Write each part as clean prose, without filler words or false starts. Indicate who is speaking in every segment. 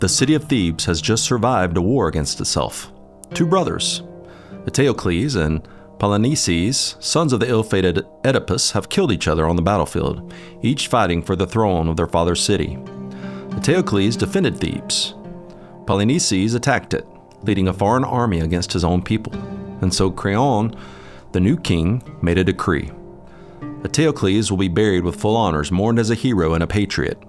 Speaker 1: The city of Thebes has just survived a war against itself. Two brothers, Eteocles and Polynices, sons of the ill-fated Oedipus, have killed each other on the battlefield, each fighting for the throne of their father's city. Eteocles defended Thebes. Polynices attacked it, leading a foreign army against his own people. And so Creon, the new king, made a decree. Eteocles will be buried with full honors, mourned as a hero and a patriot.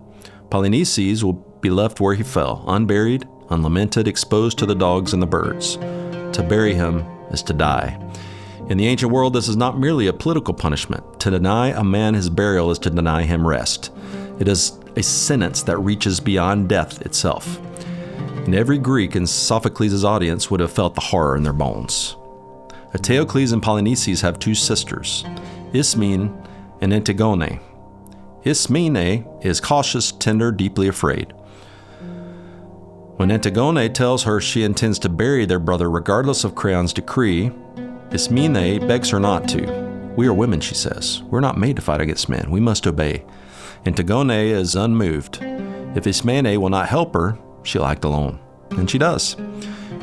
Speaker 1: Polynices will be left where he fell, unburied, unlamented, exposed to the dogs and the birds. To bury him is to die. In the ancient world, this is not merely a political punishment. To deny a man his burial is to deny him rest. It is a sentence that reaches beyond death itself. And every Greek in Sophocles' audience would have felt the horror in their bones. Eteocles and Polynices have two sisters, Ismene and Antigone. Ismene is cautious, tender, deeply afraid. When Antigone tells her she intends to bury their brother regardless of Creon's decree, Ismene begs her not to. "We are women," she says. "We're not made to fight against men. We must obey." Antigone is unmoved. If Ismene will not help her, she'll act alone. And she does.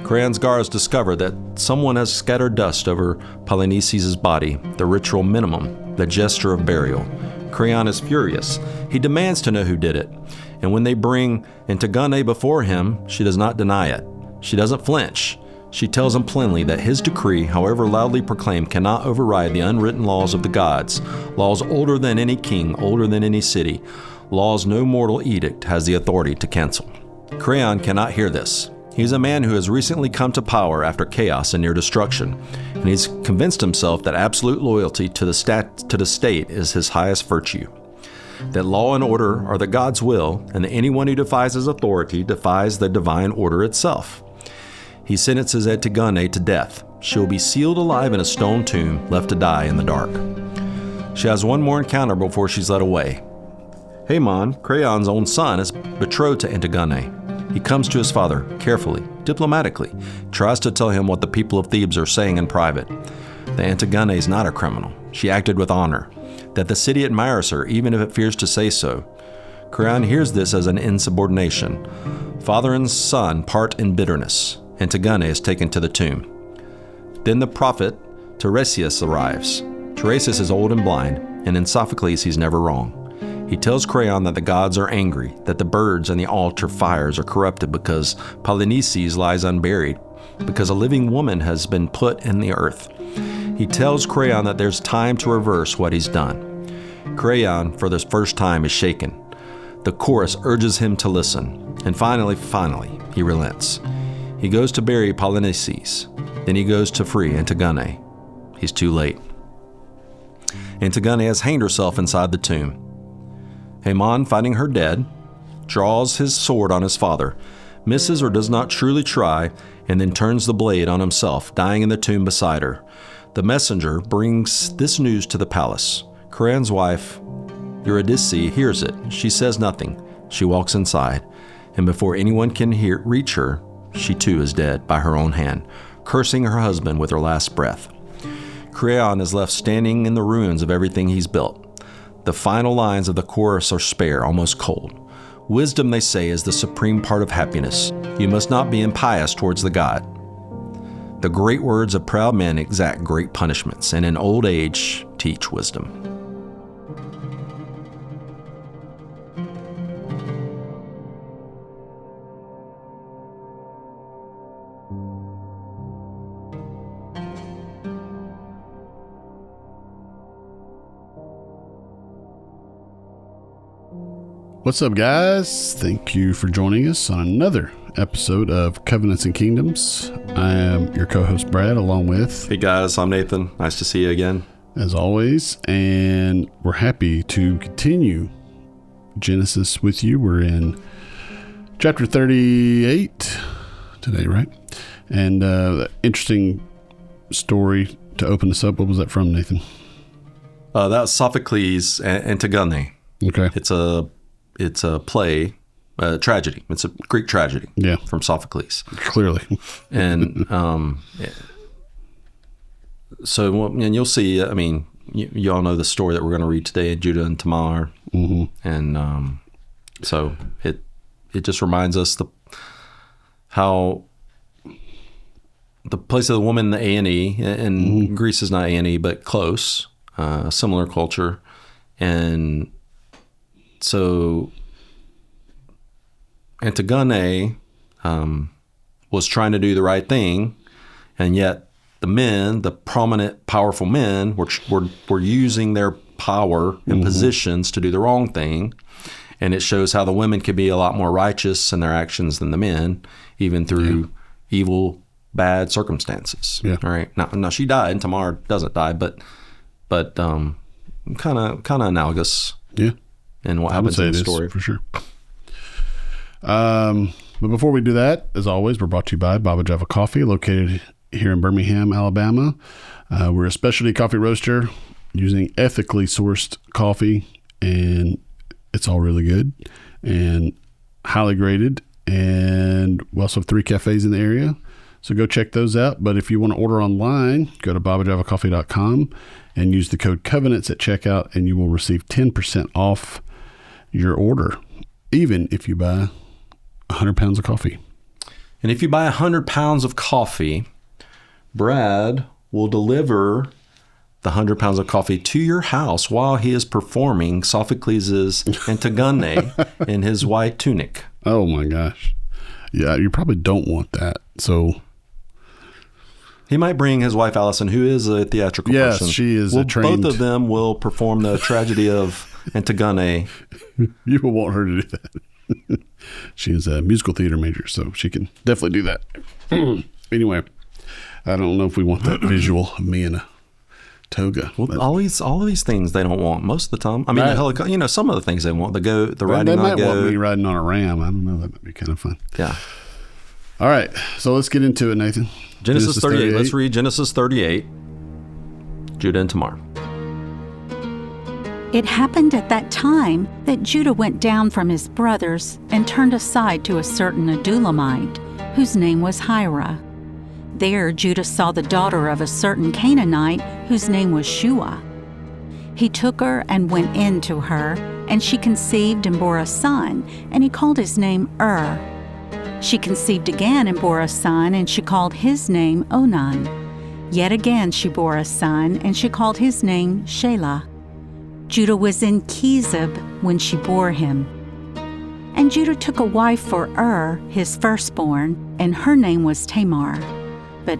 Speaker 1: Creon's guards discover that someone has scattered dust over Polynices' body, the ritual minimum, the gesture of burial. Creon is furious. He demands to know who did it. And when they bring Antigone before him, she does not deny it. She doesn't flinch. She tells him plainly that his decree, however loudly proclaimed, cannot override the unwritten laws of the gods, laws older than any king, older than any city, laws no mortal edict has the authority to cancel. Creon cannot hear this. He's a man who has recently come to power after chaos and near destruction, and he's convinced himself that absolute loyalty to the state is his highest virtue, that law and order are the God's will, and that anyone who defies his authority defies the divine order itself. He sentences Antigone to death. She will be sealed alive in a stone tomb, left to die in the dark. She has one more encounter before she's led away. Haman, Creon's own son, is betrothed to Antigone. He comes to his father, carefully, diplomatically, tries to tell him what the people of Thebes are saying in private. That Antigone is not a criminal. She acted with honor. That the city admires her, even if it fears to say so. Creon hears this as an insubordination. Father and son part in bitterness. Antigone is taken to the tomb. Then the prophet Tiresias arrives. Tiresias is old and blind, and in Sophocles he's never wrong. He tells Creon that the gods are angry, that the birds and the altar fires are corrupted because Polynices lies unburied, because a living woman has been put in the earth. He tells Creon that there's time to reverse what he's done. Creon, for the first time, is shaken. The chorus urges him to listen, and finally, he relents. He goes to bury Polynices. Then he goes to free Antigone. He's too late. Antigone has hanged herself inside the tomb. Haman, finding her dead, draws his sword on his father, misses or does not truly try, and then turns the blade on himself, dying in the tomb beside her. The messenger brings this news to the palace. Creon's wife, Eurydice, hears it. She says nothing. She walks inside, and before anyone can reach her, she too is dead by her own hand, cursing her husband with her last breath. Creon is left standing in the ruins of everything he's built. The final lines of the chorus are spare, almost cold. Wisdom, they say, is the supreme part of happiness. You must not be impious towards the God. The great words of proud men exact great punishments, and in old age teach wisdom.
Speaker 2: What's up, guys? Thank you for joining us on another episode of Covenants and Kingdoms. I am your co-host, Brad, along with...
Speaker 1: Hey, guys. I'm Nathan. Nice to see you again.
Speaker 2: As always, and we're happy to continue Genesis with you. We're in chapter 38 today, right? And interesting story to open us up. What was that from, Nathan?
Speaker 1: That's Sophocles' Antigone.
Speaker 2: Okay.
Speaker 1: It's a play, tragedy. It's a Greek tragedy.
Speaker 2: Yeah.
Speaker 1: From Sophocles.
Speaker 2: Clearly.
Speaker 1: And so, and you'll see, I mean, you all know the story that we're going to read today, Judah and Tamar. Mm-hmm. And so it just reminds us how the place of the woman, the A&E, and Greece is not A&E, but close, similar culture. And so Antigone was trying to do the right thing, and yet the men, the prominent, powerful men, were using their power and positions to do the wrong thing. And it shows how the women could be a lot more righteous in their actions than the men, even through evil, bad circumstances.
Speaker 2: Yeah.
Speaker 1: All right. Now she died, and Tamar doesn't die, but kind of analogous.
Speaker 2: Yeah.
Speaker 1: And what happens in the story
Speaker 2: for sure. But before we do that, as always, we're brought to you by Baba Java Coffee, located here in Birmingham, Alabama. We're a specialty coffee roaster using ethically sourced coffee, and it's all really good and highly graded. And we also have 3 cafes in the area, so go check those out. But if you want to order online, go to babajavacoffee.com and use the code COVENANTS at checkout, and you will receive 10% off your order, even if you buy 100 pounds of coffee.
Speaker 1: And if you buy 100 pounds of coffee, Brad will deliver the 100 pounds of coffee to your house while he is performing Sophocles' Antigone in his white tunic.
Speaker 2: Oh my gosh. Yeah, you probably don't want that. So
Speaker 1: he might bring his wife Allison, who is a theatrical person.
Speaker 2: Yes, she is a trained.
Speaker 1: Both of them will perform the tragedy of Antigone.
Speaker 2: You will want her to do that. She is a musical theater major, so she can definitely do that. Anyway, I don't know if we want that visual of me in a toga.
Speaker 1: Well, all these things they don't want most of the time. I mean, the helicopter. Some of the things they want. The riding on a goat.
Speaker 2: They might want me riding on a ram. I don't know. That might be kind of fun.
Speaker 1: Yeah.
Speaker 2: All right, so let's get into it, Nathan.
Speaker 1: Genesis 38. Let's read Genesis 38. Judah and Tamar.
Speaker 3: It happened at that time that Judah went down from his brothers and turned aside to a certain Adulamite, whose name was Hira. There Judah saw the daughter of a certain Canaanite, whose name was Shua. He took her and went in to her, and she conceived and bore a son, and he called his name She conceived again and bore a son, and she called his name Onan. Yet again she bore a son, and she called his name Shelah. Judah was in Chezib when she bore him. And Judah took a wife for his firstborn, and her name was Tamar. But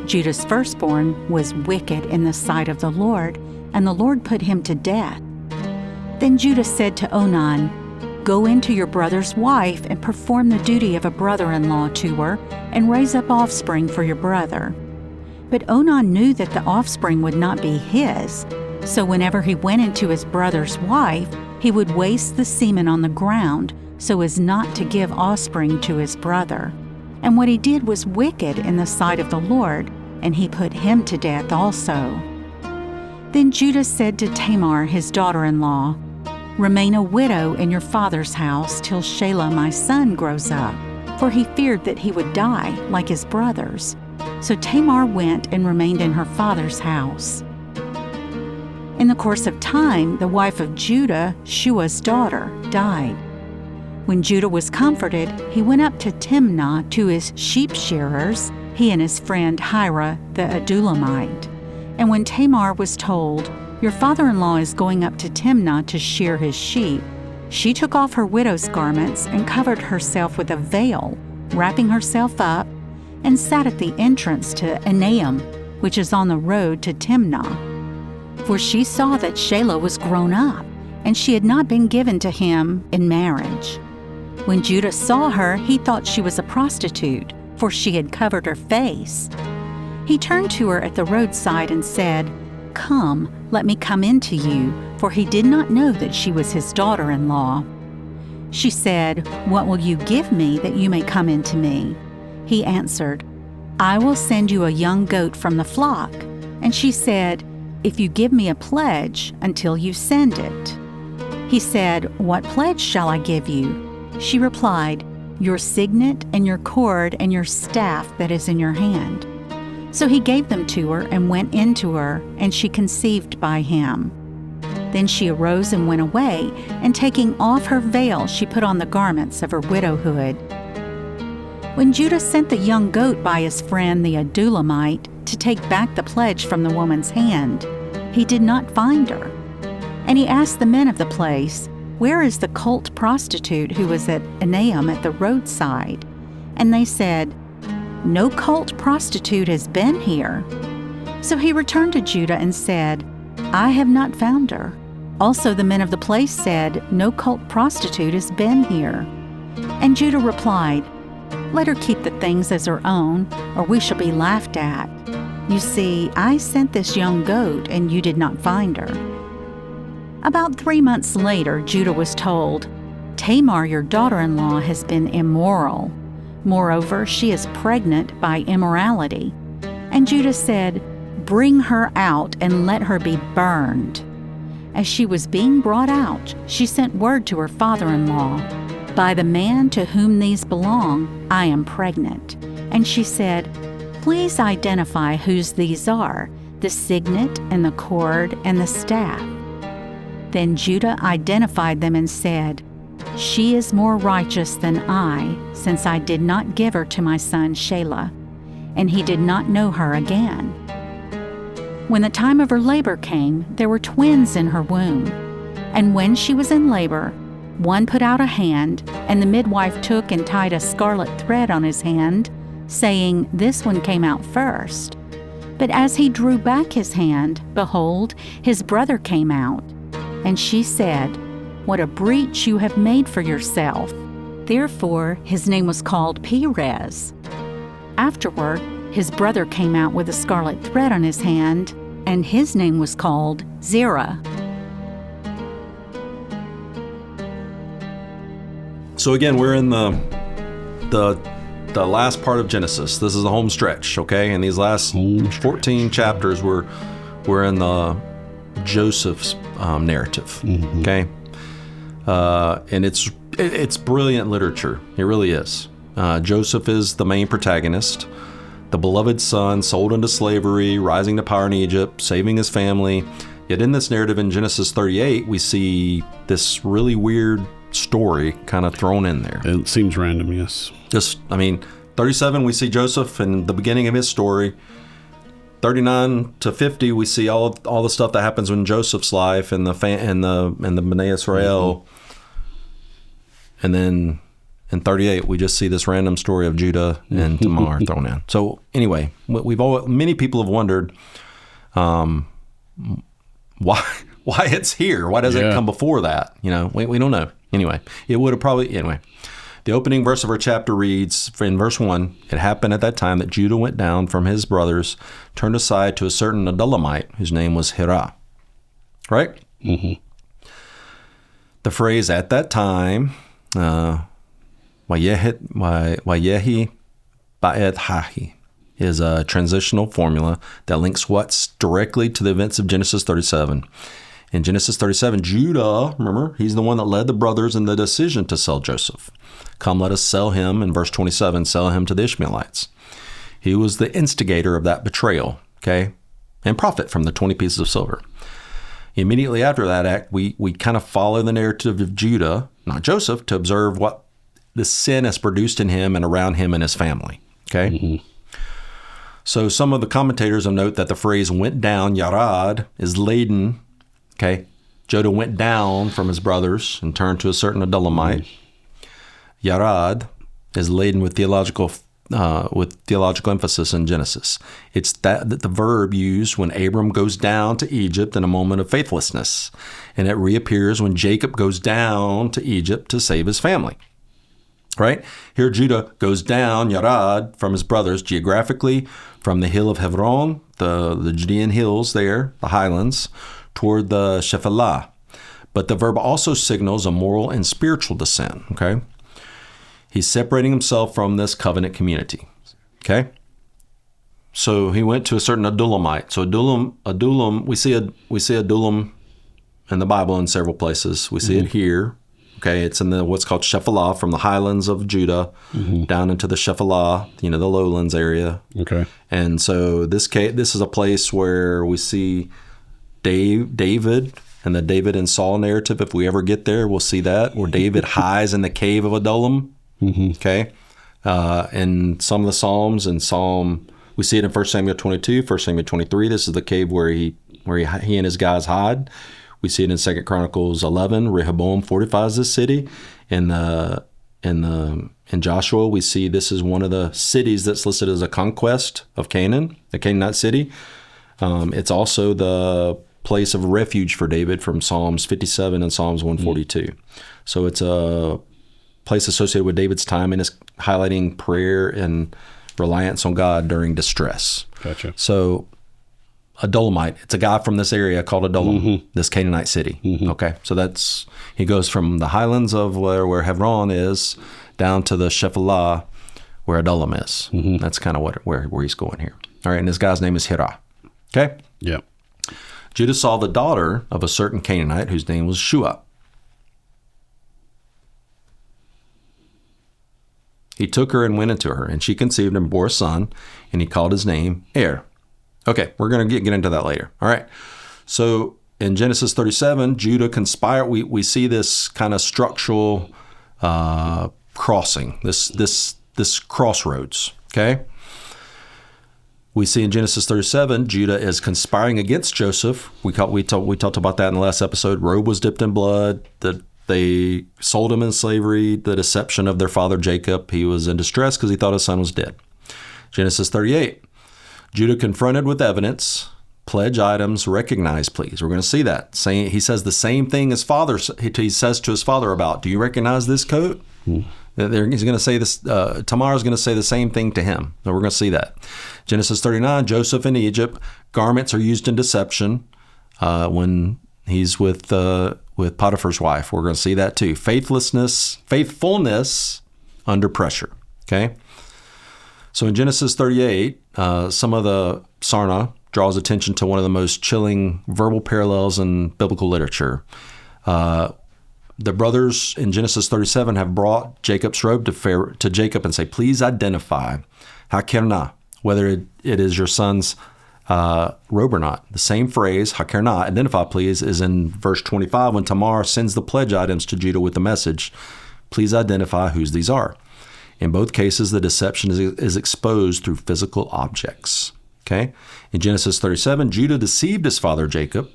Speaker 3: Judah's firstborn, was wicked in the sight of the Lord, and the Lord put him to death. Then Judah said to Onan, "Go into your brother's wife and perform the duty of a brother-in-law to her, and raise up offspring for your brother." But Onan knew that the offspring would not be his, so whenever he went into his brother's wife, he would waste the semen on the ground so as not to give offspring to his brother. And what he did was wicked in the sight of the Lord, and he put him to death also. Then Judah said to Tamar, his daughter-in-law, "Remain a widow in your father's house till Shelah my son grows up," for he feared that he would die like his brothers. So Tamar went and remained in her father's house. In the course of time, the wife of Judah, Shua's daughter, died. When Judah was comforted, he went up to Timnah to his sheep shearers, he and his friend Hira the Adulamite. And when Tamar was told, "Your father-in-law is going up to Timnah to shear his sheep," she took off her widow's garments and covered herself with a veil, wrapping herself up, and sat at the entrance to Enaim, which is on the road to Timnah. For she saw that Shelah was grown up, and she had not been given to him in marriage. When Judah saw her, he thought she was a prostitute, for she had covered her face. He turned to her at the roadside and said, "Come, let me come in to you," for he did not know that she was his daughter-in-law. She said, "What will you give me that you may come in to me?" He answered, "I will send you a young goat from the flock." And she said, "If you give me a pledge until you send it." He said, "What pledge shall I give you?" She replied, "Your signet and your cord and your staff that is in your hand." So he gave them to her and went in to her, and she conceived by him. Then she arose and went away, and taking off her veil, she put on the garments of her widowhood. When Judah sent the young goat by his friend the Adulamite to take back the pledge from the woman's hand, he did not find her. And he asked the men of the place, "Where is the cult prostitute who was at Enaim at the roadside?" And they said, "No cult prostitute has been here." So he returned to Judah and said, "I have not found her." Also the men of the place said, "No cult prostitute has been here." And Judah replied, "Let her keep the things as her own, or we shall be laughed at. You see, I sent this young goat, and you did not find her." About 3 months later, Judah was told, "Tamar, your daughter-in-law, has been immoral. Moreover, she is pregnant by immorality." And Judah said, "Bring her out and let her be burned." As she was being brought out, she sent word to her father-in-law, "By the man to whom these belong, I am pregnant." And she said, "Please identify whose these are, the signet and the cord and the staff." Then Judah identified them and said, "She is more righteous than I, since I did not give her to my son Shelah." And he did not know her again. When the time of her labor came, there were twins in her womb. And when she was in labor, one put out a hand, and the midwife took and tied a scarlet thread on his hand, saying, "This one came out first." But as he drew back his hand, behold, his brother came out. And she said, "What a breach you have made for yourself." Therefore his name was called Perez. Afterward, his brother came out with a scarlet thread on his hand, and his name was called Zerah.
Speaker 1: So again, we're in the last part of Genesis. This is the home stretch, okay? And these last 14 chapters, we're in the Joseph's narrative, okay? And it's brilliant literature. It really is. Joseph is the main protagonist, the beloved son sold into slavery, rising to power in Egypt, saving his family. Yet in this narrative in Genesis 38, we see this really weird story kind of thrown in there.
Speaker 2: It seems random, yes.
Speaker 1: 37, we see Joseph and the beginning of his story. 39 to 50, we see all the stuff that happens in Joseph's life and the Bnei Israel. And then in 38, we just see this random story of Judah and Tamar thrown in. So anyway, many people have wondered why it's here. Why doesn't it come before that? We don't know. Anyway, it would have probably anyway. The opening verse of our chapter reads, in verse 1, "It happened at that time that Judah went down from his brothers, turned aside to a certain Adulamite, whose name was Hirah." Right? Mm-hmm. The phrase "at that time," Wayehi ba'ed hahi, is a transitional formula that links what's directly to the events of Genesis 37. In Genesis 37, Judah, remember, he's the one that led the brothers in the decision to sell Joseph. "Come, let us sell him," in verse 27, sell him to the Ishmaelites. He was the instigator of that betrayal, okay, and profit from the 20 pieces of silver. Immediately after that act, we kind of follow the narrative of Judah, not Joseph, to observe what the sin has produced in him and around him and his family, okay? Mm-hmm. So some of the commentators will note that the phrase "went down," yarad, is laden. Okay, Judah went down from his brothers and turned to a certain Adulamite. Yarad is laden with theological emphasis in Genesis. It's that the verb used when Abram goes down to Egypt in a moment of faithlessness, and it reappears when Jacob goes down to Egypt to save his family. Right? Here Judah goes down, Yarad, from his brothers geographically from the hill of Hebron, the Judean hills there, the highlands, toward the Shephelah. But the verb also signals a moral and spiritual descent, okay? He's separating himself from this covenant community, okay? So he went to a certain Adulamite. So Adullam, we see Adullam in the Bible in several places. We see it here, okay? It's in what's called Shephelah, from the highlands of Judah down into the Shephelah, the lowlands area. Okay. And so this is a place where we see David and the David and Saul narrative. If we ever get there, we'll see that, where David hides in the cave of Adullam. Okay. in some of the Psalms. We see it in 1 Samuel 22, 1 Samuel 23. This is the cave where he and his guys hide. We see it in 2 Chronicles 11. Rehoboam fortifies this city. In Joshua, we see this is one of the cities that's listed as a conquest of Canaan, the Canaanite city. It's also the place of refuge for David from Psalms 57 and Psalms 142. So it's a place associated with David's time, and it's highlighting prayer and reliance on God during distress.
Speaker 2: Gotcha.
Speaker 1: So Adulamite, it's a guy from this area called Adullam, this Canaanite city. Okay, so he goes from the highlands of where Hebron is down to the Shephelah where Adullam is. That's kind of where he's going here. All right, and this guy's name is Hirah. Okay?
Speaker 2: Yeah.
Speaker 1: Judah saw the daughter of a certain Canaanite whose name was Shua. He took her and went into her, and she conceived and bore a son, and he called his name Er. Okay, we're going to get into that later. All right. So in Genesis 37, Judah conspired. We see this kind of structural crossing, this crossroads. Okay. We see in Genesis 37, Judah is conspiring against Joseph. We talked about that in the last episode. Robe was dipped in blood. They sold him in slavery. The deception of their father Jacob. He was in distress because he thought his son was dead. Genesis 38. Judah confronted with evidence, pledge items, recognize, please. We're going to see that. He says the same thing his father, he says to his father about, do you recognize this coat? He's going to say this, Tamar is going to say the same thing to him. So we're going to see that. Genesis 39, Joseph in Egypt, garments are used in deception when he's with Potiphar's wife. We're going to see that too. Faithfulness under pressure. Okay. So in Genesis 38, some of the Sarna draws attention to one of the most chilling verbal parallels in biblical literature. The brothers in Genesis 37 have brought Jacob's robe to Jacob and say, please identify Hakerna, whether it is your son's robe or not. The same phrase, Hakerna, identify please, is in verse 25 when Tamar sends the pledge items to Judah with the message, please identify whose these are. In both cases, the deception is exposed through physical objects. Okay? In Genesis 37, Judah deceived his father Jacob.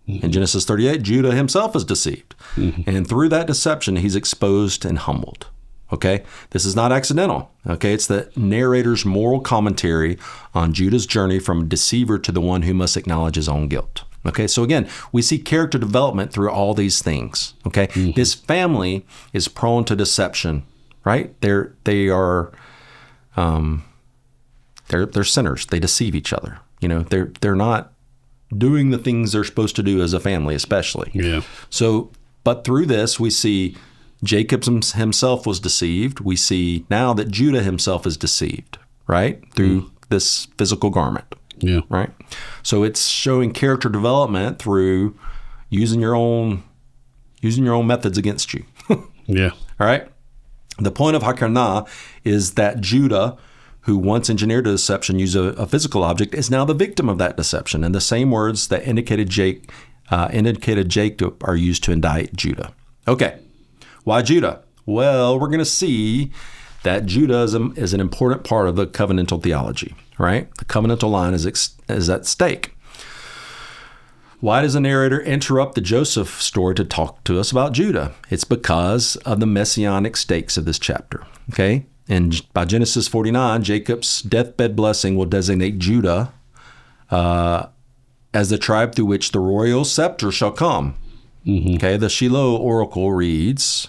Speaker 1: In Genesis 38, Judah himself is deceived. And through that deception, he's exposed and humbled. Okay? This is not accidental. Okay? It's the narrator's moral commentary on Judah's journey from deceiver to the one who must acknowledge his own guilt. Okay? So again, we see character development through all these things. Okay? This family is prone to deception. Right? They're sinners. They deceive each other. You know, they're not doing the things they're supposed to do as a family, especially.
Speaker 2: Yeah.
Speaker 1: So, but through this, we see Jacob himself was deceived. We see now that Judah himself is deceived, right? Through this physical garment.
Speaker 2: Yeah.
Speaker 1: Right? So it's showing character development through using your own methods against you.
Speaker 2: Yeah.
Speaker 1: All right? The point of Hakarnah is that Judah, who once engineered a deception using a physical object, is now the victim of that deception. And the same words that indicated Jacob are used to indict Judah. Okay, why Judah? Well, we're going to see that Judah is an important part of the covenantal theology, right? The covenantal line is at stake. Why does the narrator interrupt the Joseph story to talk to us about Judah? It's because of the messianic stakes of this chapter, okay? And by Genesis 49, Jacob's deathbed blessing will designate Judah as the tribe through which the royal scepter shall come. Okay, the Shiloh oracle reads,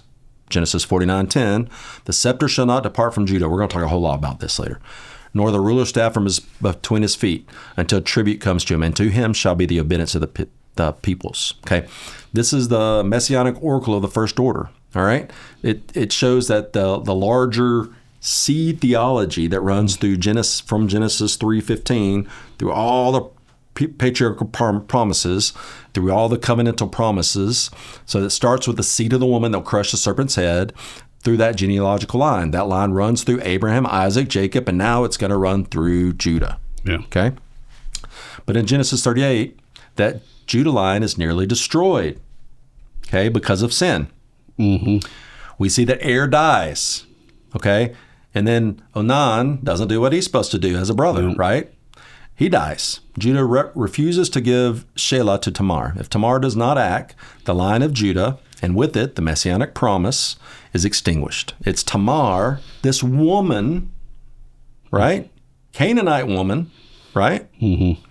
Speaker 1: Genesis 49:10, the scepter shall not depart from Judah. We're going to talk a whole lot about this later. Nor the ruler's staff from between his feet until tribute comes to him, and to him shall be the obedience of the peoples. Okay, this is the messianic oracle of the first order. All right, it shows that the larger seed theology that runs through from Genesis 3:15 through all the patriarchal promises, through all the covenantal promises. So it starts with the seed of the woman that'll crush the serpent's head. Through that genealogical line. That line runs through Abraham, Isaac, Jacob, and now it's going to run through Judah.
Speaker 2: Yeah.
Speaker 1: Okay? But in Genesis 38, that Judah line is nearly destroyed, okay, because of sin. We see that Er dies, okay? And then Onan doesn't do what he's supposed to do as a brother, right? He dies. Judah refuses to give Shelah to Tamar. If Tamar does not act, the line of Judah, and with it, the Messianic promise, is extinguished. It's Tamar, this woman, right? Canaanite woman, right? Mm-hmm.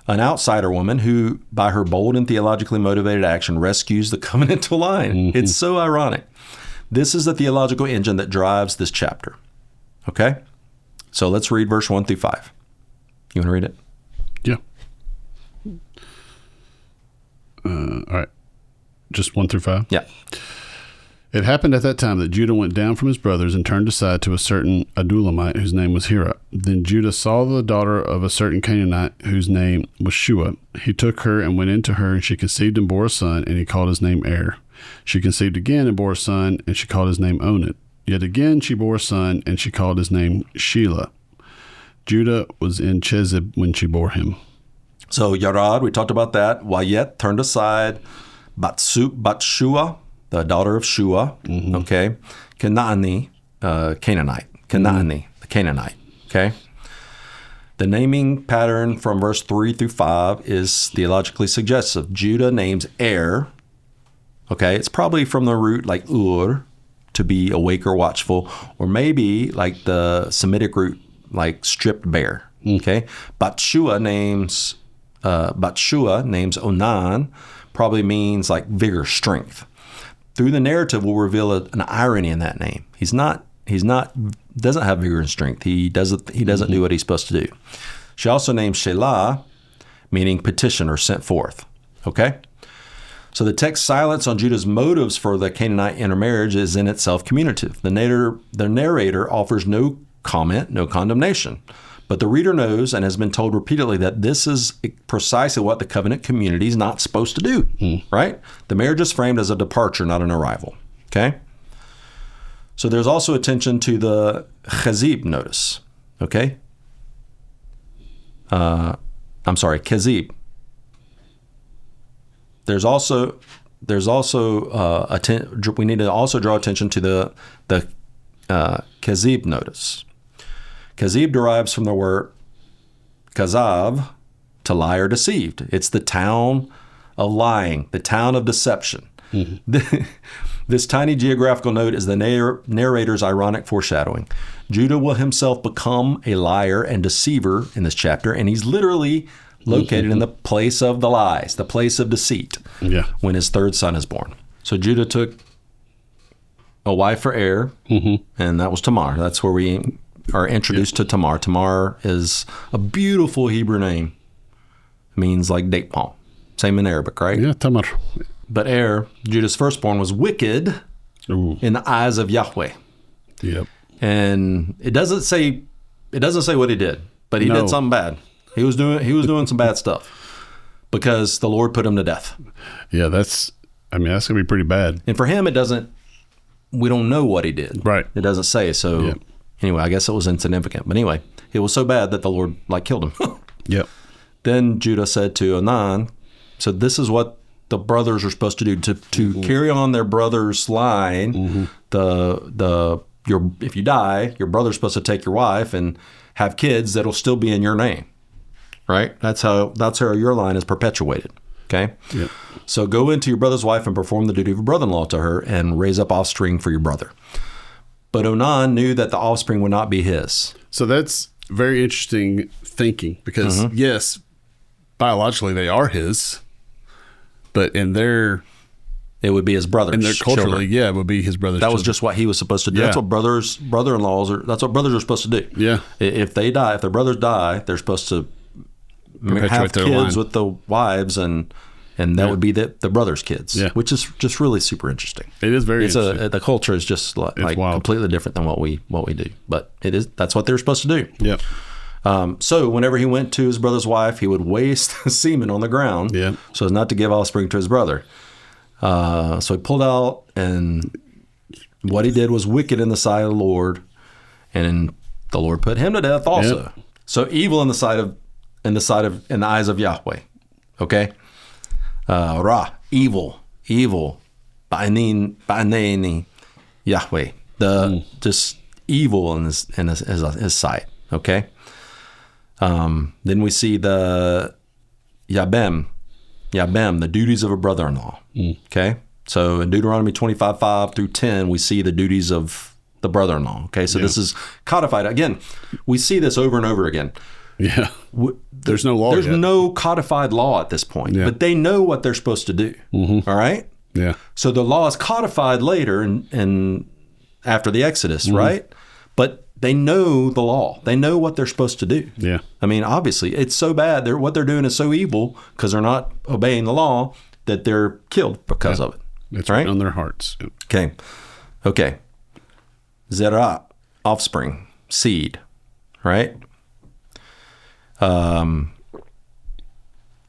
Speaker 1: An outsider woman who, by her bold and theologically motivated action, rescues the covenantal line. Mm-hmm. It's so ironic. This is the theological engine that drives this chapter. Okay? So let's read verse 1 through 5. You want to read it?
Speaker 2: Yeah. All right. Just 1 through 5?
Speaker 1: Yeah.
Speaker 2: It happened at that time that Judah went down from his brothers and turned aside to a certain Adulamite whose name was Zerah. Then Judah saw the daughter of a certain Canaanite whose name was Shua. He took her and went into her, and she conceived and bore a son, and he called his name Er. She conceived again and bore a son, and she called his name Onan. Yet again she bore a son, and she called his name Shelah. Judah was in Chezib when she bore him.
Speaker 1: So Yarad, we talked about that. Wayet turned aside. Batshua, the daughter of Shua. Mm-hmm. Okay. Canaanite. The Canaanite. Okay. The naming pattern from verse 3 through 5 is theologically suggestive. Judah names Er. Okay. It's probably from the root like Ur, to be awake or watchful, or maybe like the Semitic root like stripped bare. Okay. Batshua names Onan, probably means like vigor, strength. Through the narrative, we'll reveal an irony in that name. Doesn't have vigor and strength. He doesn't do what he's supposed to do. She also named Shelah, meaning petition or sent forth. Okay? So the text's silence on Judah's motives for the Canaanite intermarriage is in itself communicative. The narrator offers no comment, no condemnation. But the reader knows and has been told repeatedly that this is precisely what the covenant community is not supposed to do, right? The marriage is framed as a departure, not an arrival, okay? So there's also attention to the chazib notice, okay? Kezib. There's also we need to also draw attention to the kezib notice. Kezib derives from the word kazav, to lie or deceived. It's the town of lying, the town of deception. Mm-hmm. This tiny geographical note is the narrator's ironic foreshadowing. Judah will himself become a liar and deceiver in this chapter, and he's literally located in the place of the lies, the place of deceit, when his third son is born. So Judah took a wife for Er, and that was Tamar. That's where we are introduced to Tamar. Tamar is a beautiful Hebrew name. It means like date palm. Same in Arabic, right?
Speaker 2: Yeah, Tamar.
Speaker 1: But Er, Judah's firstborn, was wicked in the eyes of Yahweh.
Speaker 2: Yep.
Speaker 1: And it doesn't say what he did, but he did something bad. He was doing some bad stuff because the Lord put him to death.
Speaker 2: Yeah, that's gonna be pretty bad.
Speaker 1: And for him, we don't know what he did.
Speaker 2: Right.
Speaker 1: It doesn't say. So anyway, I guess it was insignificant. But anyway, it was so bad that the Lord killed him.
Speaker 2: Yep.
Speaker 1: Then Judah said to Onan, so this is what the brothers are supposed to do to carry on their brother's line. If you die, your brother's supposed to take your wife and have kids that'll still be in your name. Right? That's how your line is perpetuated. Okay?
Speaker 2: Yep.
Speaker 1: So go into your brother's wife and perform the duty of a brother-in-law to her and raise up offspring for your brother. But Onan knew that the offspring would not be his.
Speaker 2: So that's very interesting thinking because, yes, biologically they are his, but in their...
Speaker 1: It would be his brother's.
Speaker 2: And culturally,
Speaker 1: children.
Speaker 2: it would be his brother's.
Speaker 1: That was just what he was supposed to do.
Speaker 2: Yeah.
Speaker 1: That's what brother-in-laws are. That's what brothers are supposed to do.
Speaker 2: Yeah.
Speaker 1: If their brothers die, they're supposed to have kids with the wives, and that would be the brother's kids. Yeah. Which is just really super interesting.
Speaker 2: It is very interesting.
Speaker 1: The culture is just like completely different than what we do. But that's what they're supposed to do.
Speaker 2: Yeah.
Speaker 1: So whenever he went to his brother's wife, he would waste semen on the ground so as not to give offspring to his brother. So he pulled out, and what he did was wicked in the sight of the Lord, and the Lord put him to death also. Yep. So evil in the eyes of Yahweh. Okay? Evil. Ba'aneni Yahweh. Just evil in his sight. Okay. Then we see the Yabem, the duties of a brother-in-law. Okay. So in Deuteronomy 25:5 through 10, we see the duties of the brother-in-law. Okay. So this is codified. Again, we see this over and over again.
Speaker 2: Yeah. There's no law
Speaker 1: There's
Speaker 2: yet.
Speaker 1: no codified law at this point, but they know what they're supposed to do. All right.
Speaker 2: Yeah.
Speaker 1: So the law is codified later and after the Exodus, right? But they know the law. They know what they're supposed to do.
Speaker 2: Yeah.
Speaker 1: I mean, obviously, it's so bad. What they're doing is so evil because they're not obeying the law that they're killed because of it.
Speaker 2: It's
Speaker 1: right
Speaker 2: on their hearts.
Speaker 1: Okay. Zerah, offspring, seed, right?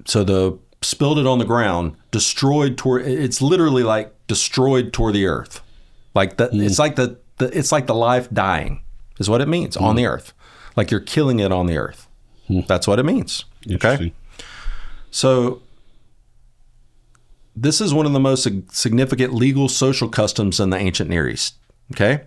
Speaker 1: So the spilled it on the ground, destroyed toward. It's literally like destroyed toward the earth, like that. It's like it's like the life dying, is what it means on the earth. Like you're killing it on the earth. That's what it means. Okay. So this is one of the most significant legal social customs in the ancient Near East. Okay.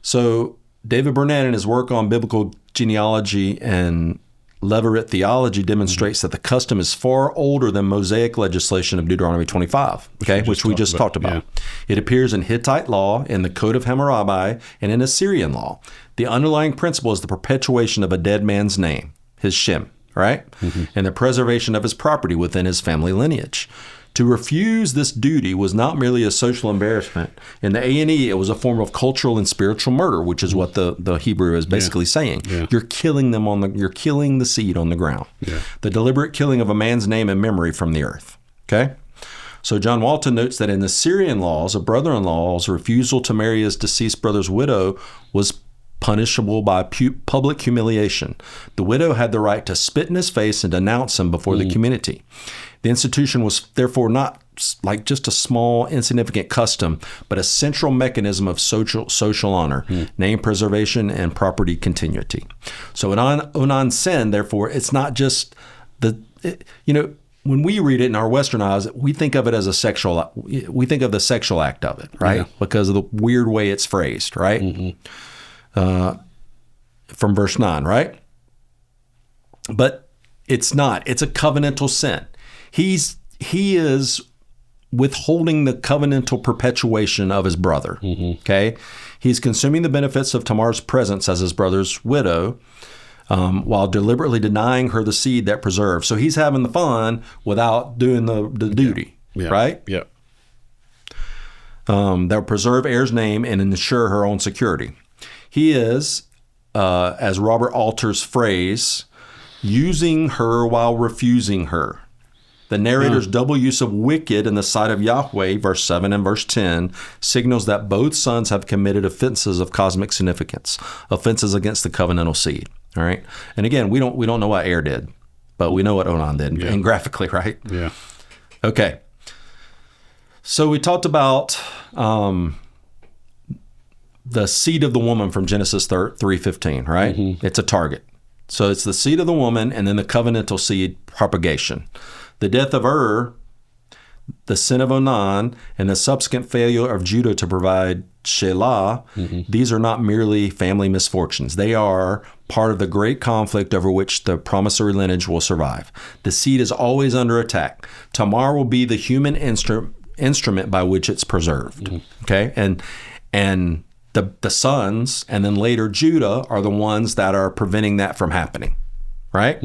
Speaker 1: So David Burnett in his work on biblical genealogy and Levirate theology demonstrates that the custom is far older than Mosaic legislation of Deuteronomy 25, which we just talked about. Yeah. It appears in Hittite law, in the Code of Hammurabi, and in Assyrian law. The underlying principle is the perpetuation of a dead man's name, his Shem, right? And the preservation of his property within his family lineage. To refuse this duty was not merely a social embarrassment. In the A&E, it was a form of cultural and spiritual murder, which is what the Hebrew is basically saying. Yeah. You're killing them you're killing the seed on the ground. Yeah. The deliberate killing of a man's name and memory from the earth. Okay? So John Walton notes that in the Syrian laws, a brother-in-law's refusal to marry his deceased brother's widow was punishable by public humiliation. The widow had the right to spit in his face and denounce him before the community. The institution was therefore not like just a small, insignificant custom, but a central mechanism of social honor, name preservation, and property continuity. So Onan sin, therefore, it's not just when we read it in our Western eyes, we think of it as we think of the sexual act of it, right? Yeah. Because of the weird way it's phrased, right? From verse 9, right? But it's not. It's a covenantal sin. He is withholding the covenantal perpetuation of his brother. Okay, he's consuming the benefits of Tamar's presence as his brother's widow, while deliberately denying her the seed that preserves. So he's having the fun without doing the duty, right? Yeah. That will preserve heir's name and ensure her own security. He is, as Robert Alter's phrase, using her while refusing her. The narrator's double use of wicked in the sight of Yahweh, verse 7 and verse 10, signals that both sons have committed offenses of cosmic significance, offenses against the covenantal seed. All right. And again, we don't know what Er did, but we know what Onan did, and graphically, right? Yeah. Okay. So we talked about the seed of the woman from Genesis 3:15, right? It's a target. So it's the seed of the woman and then the covenantal seed propagation. The death of the sin of Onan, and the subsequent failure of Judah to provide Shelah, these are not merely family misfortunes. They are part of the great conflict over which the promissory lineage will survive. The seed is always under attack. Tamar will be the human instrument by which it's preserved. Okay? And the sons, and then later Judah, are the ones that are preventing that from happening. Right?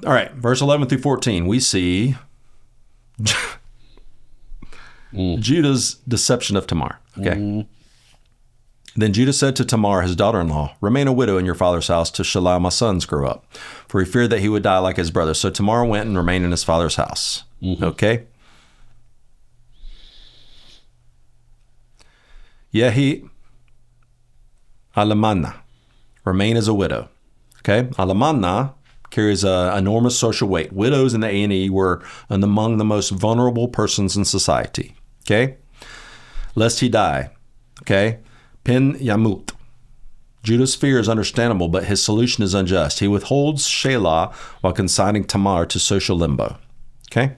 Speaker 1: All right, verse 11 through 14, we see Judah's deception of Tamar. Okay. Then Judah said to Tamar, his daughter-in-law, "Remain a widow in your father's house till Shelah, my sons, grow up." For he feared that he would die like his brother. So Tamar went and remained in his father's house. Okay. Yehi alamanna, remain as a widow. Okay. Alamanna carries an enormous social weight. Widows in the A&E were among the most vulnerable persons in society. Okay? Lest he die. Okay? Pen yamut. Judah's fear is understandable, but his solution is unjust. He withholds Shelah while consigning Tamar to social limbo. Okay?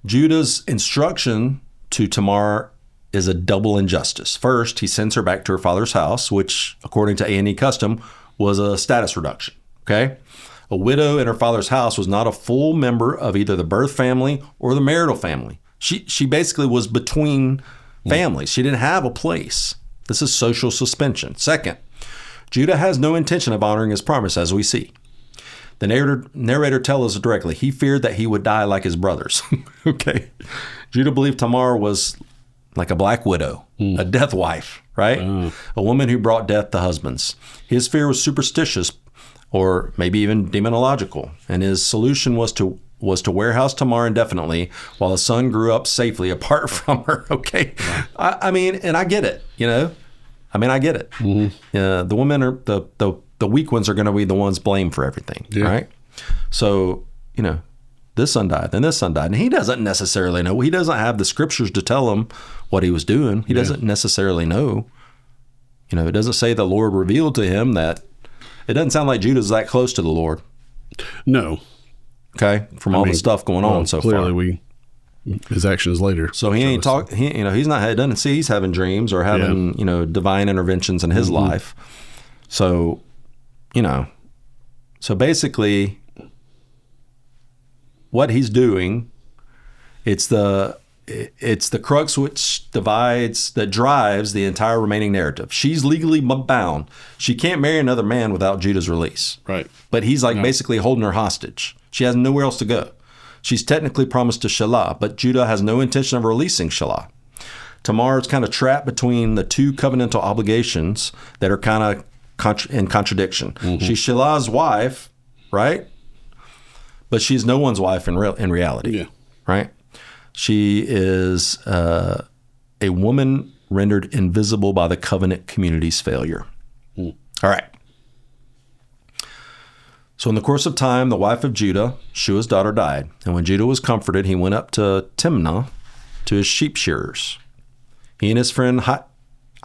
Speaker 1: Judah's instruction to Tamar is a double injustice. First, he sends her back to her father's house, which, according to A&E custom, was a status reduction. Okay? A widow in her father's house was not a full member of either the birth family or the marital family. She basically was between families. She didn't have a place. This is social suspension. Second, Judah has no intention of honoring his promise, as we see. The narrator tells us directly, he feared that he would die like his brothers. Okay. Judah believed Tamar was like a black widow, a death wife, right? A woman who brought death to husbands. His fear was superstitious, or maybe even demonological, and his solution was to warehouse Tamar indefinitely while the son grew up safely apart from her. Okay. I mean, and I get it, I get it. The women are the weak ones are going to be the ones blamed for everything, right? So, this son died, then this son died. And he doesn't necessarily know. He doesn't have the scriptures to tell him what he was doing. He doesn't necessarily know. It doesn't say the Lord revealed to him that. It doesn't sound like Judah's that close to the Lord.
Speaker 2: No.
Speaker 1: Okay? From all the stuff going on so far.
Speaker 2: Clearly, his actions later.
Speaker 1: So he ain't talk. He's not. Doesn't see he's having dreams or having divine interventions in his life. So, so basically, what he's doing, it's the crux which drives the entire remaining narrative. She's legally bound. She can't marry another man without Judah's release.
Speaker 2: Right.
Speaker 1: But he's basically holding her hostage. She has nowhere else to go. She's technically promised to Shelah, but Judah has no intention of releasing Shelah. Tamar is kind of trapped between the two covenantal obligations that are kind of in contradiction. She's Shelah's wife, right? But she's no one's wife in reality, right? She is a woman rendered invisible by the covenant community's failure. All right. So in the course of time, the wife of Judah, Shua's daughter, died. And when Judah was comforted, he went up to Timnah to his sheep shearers. He and his friend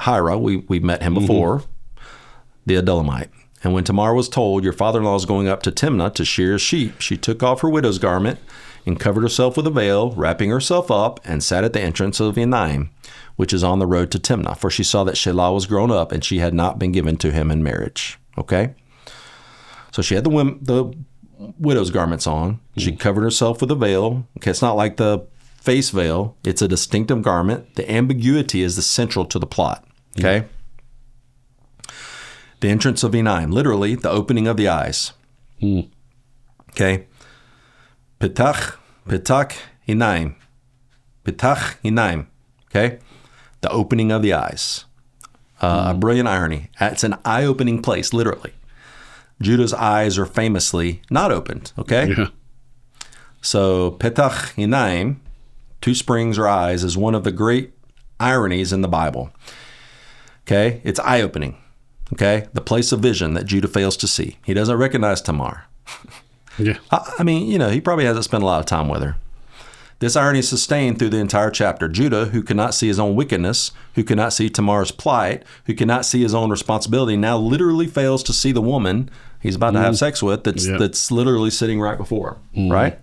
Speaker 1: Hira, we've met him before, the Adullamite. And when Tamar was told, your father-in-law is going up to Timnah to shear his sheep, she took off her widow's garment and covered herself with a veil, wrapping herself up, and sat at the entrance of Enaim, which is on the road to Timnah, for she saw that Shelah was grown up, and she had not been given to him in marriage. Okay? So she had the widow's garments on. She covered herself with a veil. Okay, it's not like the face veil. It's a distinctive garment. The ambiguity is the central to the plot. Okay? The entrance of Enaim, literally the opening of the eyes. Okay? Petach Enaim. Petach Enaim. Okay? The opening of the eyes. A brilliant irony. It's an eye-opening place, literally. Judah's eyes are famously not opened, okay?
Speaker 2: Yeah.
Speaker 1: So Petach Enaim, two springs or eyes, is one of the great ironies in the Bible. Okay? It's eye-opening. Okay? The place of vision that Judah fails to see. He doesn't recognize Tamar.
Speaker 2: Yeah.
Speaker 1: I mean, he probably hasn't spent a lot of time with her. This irony is sustained through the entire chapter. Judah, who could not see his own wickedness, who could not see Tamar's plight, who could not see his own responsibility, now literally fails to see the woman he's about to have sex with that's literally sitting right before him, right?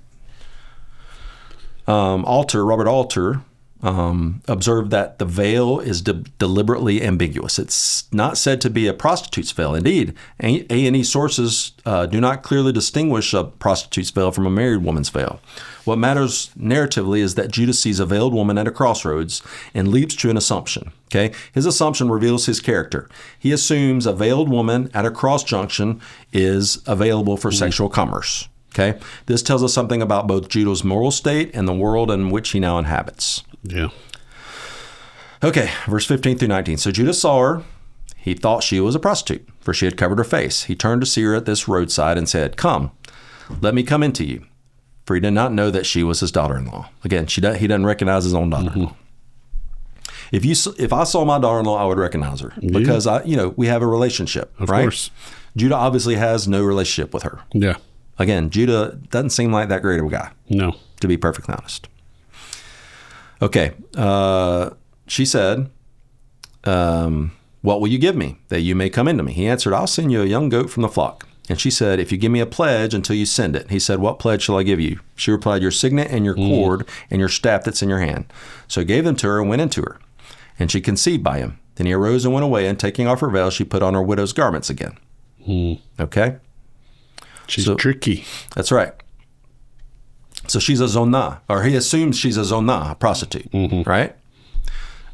Speaker 1: Robert Alter observed that the veil is deliberately ambiguous. It's not said to be a prostitute's veil. Indeed, A&E sources do not clearly distinguish a prostitute's veil from a married woman's veil. What matters narratively is that Judah sees a veiled woman at a crossroads and leaps to an assumption. Okay, his assumption reveals his character. He assumes a veiled woman at a cross junction is available for sexual commerce. Okay, this tells us something about both Judah's moral state and the world in which he now inhabits.
Speaker 2: Yeah.
Speaker 1: Okay, verse 15 through 19. So Judah saw her. He thought she was a prostitute, for she had covered her face. He turned to see her at this roadside and said, "Come, let me come into you." For he did not know that she was his daughter-in-law. Again, he doesn't recognize his own daughter-in-law. If I saw my daughter-in-law, I would recognize her because we have a relationship,
Speaker 2: of
Speaker 1: right?
Speaker 2: course.
Speaker 1: Judah obviously has no relationship with her.
Speaker 2: Yeah.
Speaker 1: Again, Judah doesn't seem like that great of a guy.
Speaker 2: No.
Speaker 1: To be perfectly honest. Okay. She said, "What will you give me that you may come into me?" He answered, "I'll send you a young goat from the flock." And she said, "If you give me a pledge until you send it." He said, "What pledge shall I give you?" She replied, "Your signet and your cord and your staff that's in your hand." So he gave them to her and went into her. and she conceived by him. Then he arose and went away, and taking off her veil, she put on her widow's garments again. Okay?
Speaker 2: She's tricky.
Speaker 1: That's right. So she's a zonah, or he assumes she's a zonah, a prostitute, right?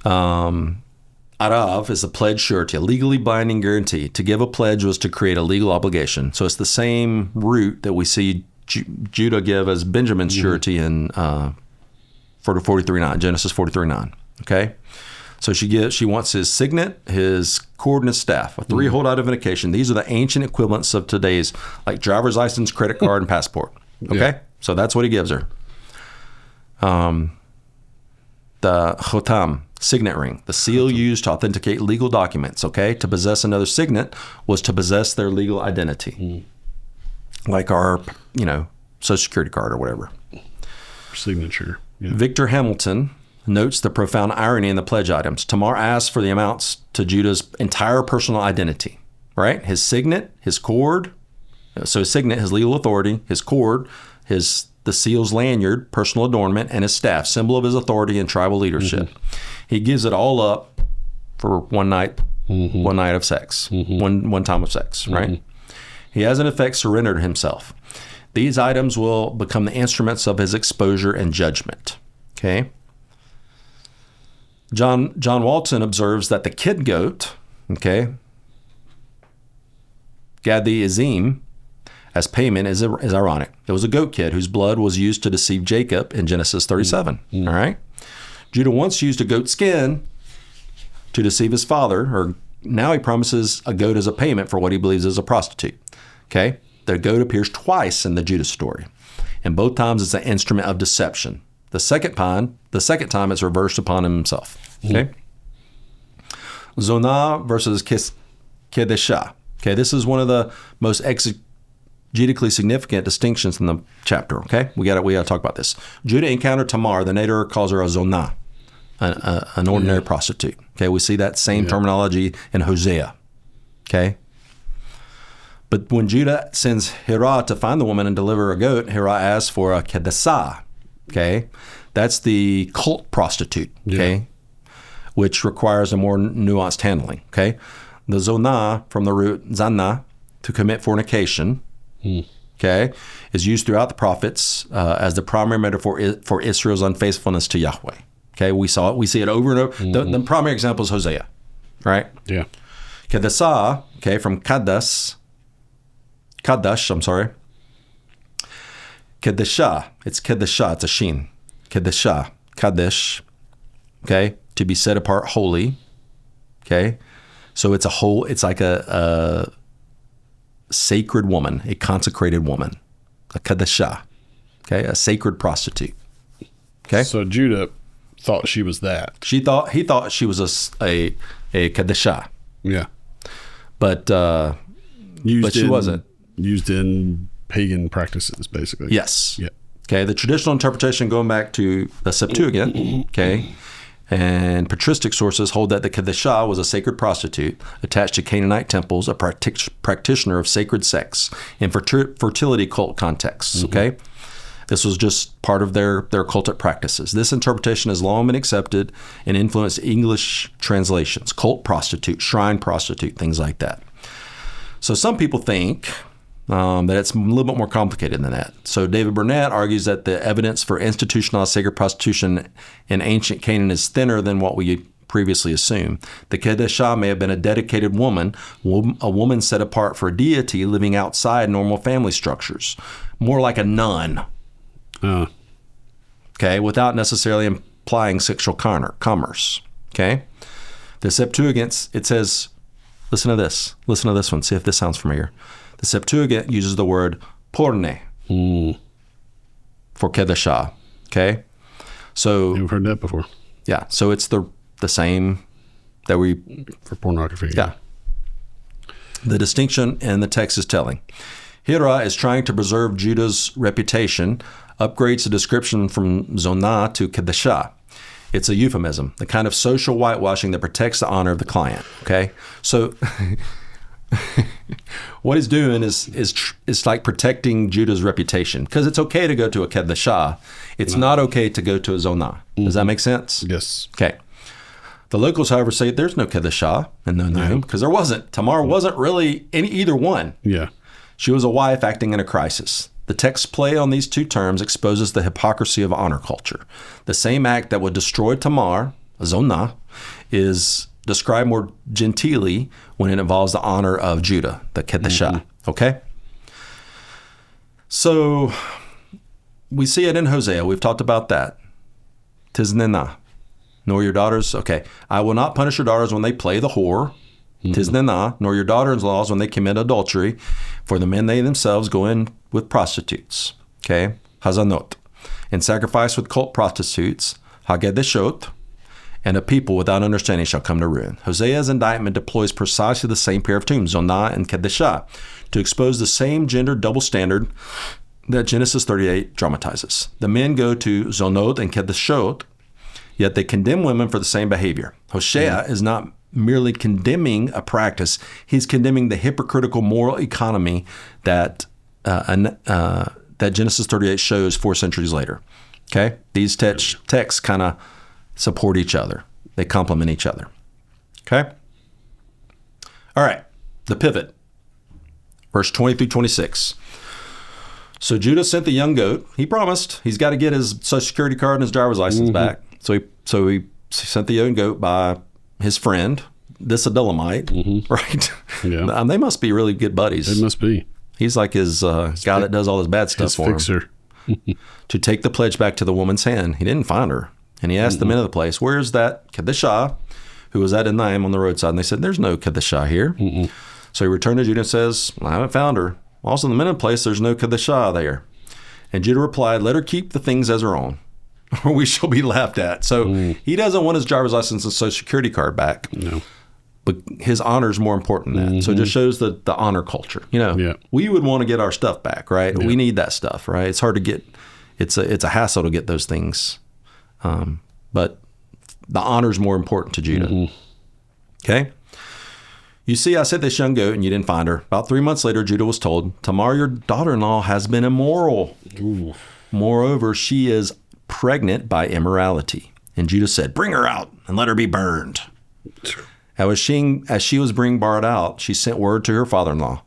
Speaker 1: Arav is a pledge surety, a legally binding guarantee. To give a pledge was to create a legal obligation. So it's the same root that we see Judah give as Benjamin's surety in 43:9, Genesis 43:9. Okay? So she wants his signet, his cord, and his staff, a three-hold identification. These are the ancient equivalents of today's, like driver's license, credit card, and passport. Okay? Yeah. So that's what he gives her. The chotam, signet ring, the seal used to authenticate legal documents. Okay? To possess another signet was to possess their legal identity. Like our, Social Security card or whatever.
Speaker 2: Signature. Yeah.
Speaker 1: Victor Hamilton notes the profound irony in the pledge items. Tamar asks for the amounts to Judah's entire personal identity, right? His signet, his cord. So his signet, his legal authority, his cord, the seal's lanyard, personal adornment, and his staff, symbol of his authority and tribal leadership. He gives it all up for one night of sex, one time of sex, right? He has in effect surrendered himself. These items will become the instruments of his exposure and judgment. Okay. John Walton observes that the kid goat, okay, Gadi Azim, as payment is ironic. There was a goat kid whose blood was used to deceive Jacob in Genesis 37. All right. Judah once used a goat skin to deceive his father, or now he promises a goat as a payment for what he believes is a prostitute. Okay. The goat appears twice in the Judah story, and both times it's an instrument of deception. The second time it's reversed upon himself. Okay. Zonah versus Kedeshah. Okay, this is one of the most exegetically significant distinctions in the chapter. Okay, we got to talk about this. Judah encountered Tamar. The narrator calls her a zonah, an ordinary prostitute. Okay, we see that same terminology in Hosea. Okay. But when Judah sends Hira to find the woman and deliver a goat, Hira asks for a kedesah. Okay, that's the cult prostitute. Okay, which requires a more nuanced handling. Okay, the zonah from the root zana, to commit fornication. Okay, is used throughout the prophets as the primary metaphor for Israel's unfaithfulness to Yahweh. Okay, we see it over and over. The primary example is Hosea, right? Yeah. Kedesah, okay, from Kadash, Kedeshah, it's Kedeshah, it's a sheen. Kedeshah, Kadesh, okay, to be set apart holy, okay. So it's like a sacred woman, a consecrated woman, a Kedeshah, okay, a sacred prostitute, okay.
Speaker 2: So Judah thought she was that.
Speaker 1: He thought she was a Kedeshah.
Speaker 2: Yeah.
Speaker 1: But she wasn't.
Speaker 2: Used in pagan practices, basically.
Speaker 1: Yes. Yeah. Okay. The traditional interpretation, going back to the Septuagint, okay, and patristic sources hold that the Kedeshah was a sacred prostitute attached to Canaanite temples, a practitioner of sacred sex in fertility cult contexts. Okay. This was just part of their cultic practices. This interpretation has long been accepted and influenced English translations: cult prostitute, shrine prostitute, things like that. So some people think that it's a little bit more complicated than that. So David Burnett argues that the evidence for institutionalized sacred prostitution in ancient Canaan is thinner than what we previously assumed. The Kedeshah may have been a dedicated woman, a woman set apart for a deity living outside normal family structures, more like a nun. Okay, without necessarily implying sexual commerce. Okay, the Septuagint, it says, listen to this one, see if this sounds familiar. The Septuagint uses the word porne for Kedeshah. Okay, so
Speaker 2: you've heard that before.
Speaker 1: Yeah, so it's the same that we
Speaker 2: for pornography.
Speaker 1: Yeah. The distinction in the text is telling. Hira is trying to preserve Judah's reputation, upgrades the description from zonah to Kedeshah. It's a euphemism, the kind of social whitewashing that protects the honor of the client. Okay, so what he's doing is like protecting Judah's reputation, because it's okay to go to a Kedeshah. It's not okay to go to a zonah. Does that make sense?
Speaker 2: Yes.
Speaker 1: Okay. The locals, however, say there's no Kedeshah in the Enaim because there wasn't. Tamar wasn't really either one.
Speaker 2: Yeah.
Speaker 1: She was a wife acting in a crisis. The text's play on these two terms exposes the hypocrisy of honor culture. The same act that would destroy Tamar, Zonah, is described more genteelly when it involves the honor of Judah, the Kedeshah. Okay? So we see it in Hosea. We've talked about that. Tiznenah, nor your daughters. Okay. I will not punish your daughters when they play the whore. Tiznenah, nor your daughters-in-laws when they commit adultery, for the men they themselves go in with prostitutes. Okay. Hazanot. And sacrifice with cult prostitutes. Hagedeshot. And a people without understanding shall come to ruin. Hosea's indictment deploys precisely the same pair of tombs, Zonah and Kedeshah, to expose the same gender double standard that Genesis 38 dramatizes. The men go to Zonot and Kedeshot, yet they condemn women for the same behavior. Hosea is not merely condemning a practice, he's condemning the hypocritical moral economy that that Genesis 38 shows 4 centuries later. Okay? These texts kind of support each other. They complement each other. Okay? All right. The pivot. Verse 20 through 26. So Judah sent the young goat. He promised he's got to get his Social Security card and his driver's license back. So he sent the young goat by his friend, this Adullamite, right?
Speaker 2: Yeah.
Speaker 1: They must be really good buddies.
Speaker 2: It must be.
Speaker 1: He's like his guy that does all his bad stuff for
Speaker 2: fixer.
Speaker 1: him. To take the pledge back to the woman's hand. He didn't find her. And he asked the men of the place, where's that Kedeshah who was at Enaim on the roadside? And they said, there's no Kedeshah here. So he returned to Judah and says, I haven't found her. Also in the men of the place, there's no Kedeshah there. And Judah replied, let her keep the things as her own, or we shall be laughed at. So he doesn't want his driver's license and Social Security card back. No. But his honor is more important than that. So it just shows the honor culture. You know, we would want to get our stuff back, right? Yeah. We need that stuff, right? It's hard to get. It's a hassle to get those things. But the honor is more important to Judah. Okay? You see, I sent this young goat and you didn't find her. About 3 months later, Judah was told, Tamar, your daughter-in-law, has been immoral. Moreover, she is pregnant by immorality. And Judah said, bring her out and let her be burned. As she was being brought out, she sent word to her father-in-law,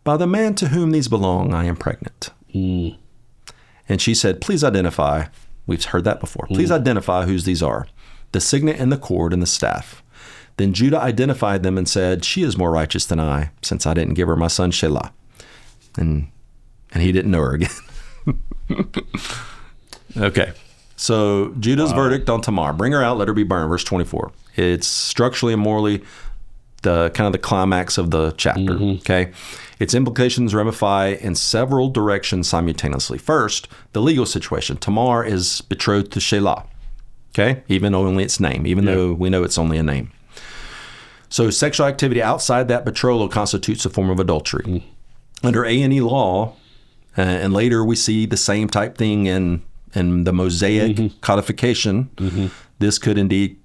Speaker 1: by the man to whom these belong, I am pregnant. And she said, please identify. We've heard that before. Please identify whose these are, the signet and the cord and the staff. Then Judah identified them and said, she is more righteous than I, since I didn't give her my son Shelah. And he didn't know her again. Okay. So Judah's verdict on Tamar, bring her out, let her be burned, verse 24. It's structurally and morally the kind of the climax of the chapter. Okay. Its implications ramify in several directions simultaneously. First, the legal situation. Tamar is betrothed to Shelah. Okay. Even only its name, even though we know it's only a name. So sexual activity outside that betrothal constitutes a form of adultery. Under A&E law, and later we see the same type thing in the Mosaic codification, this could indeed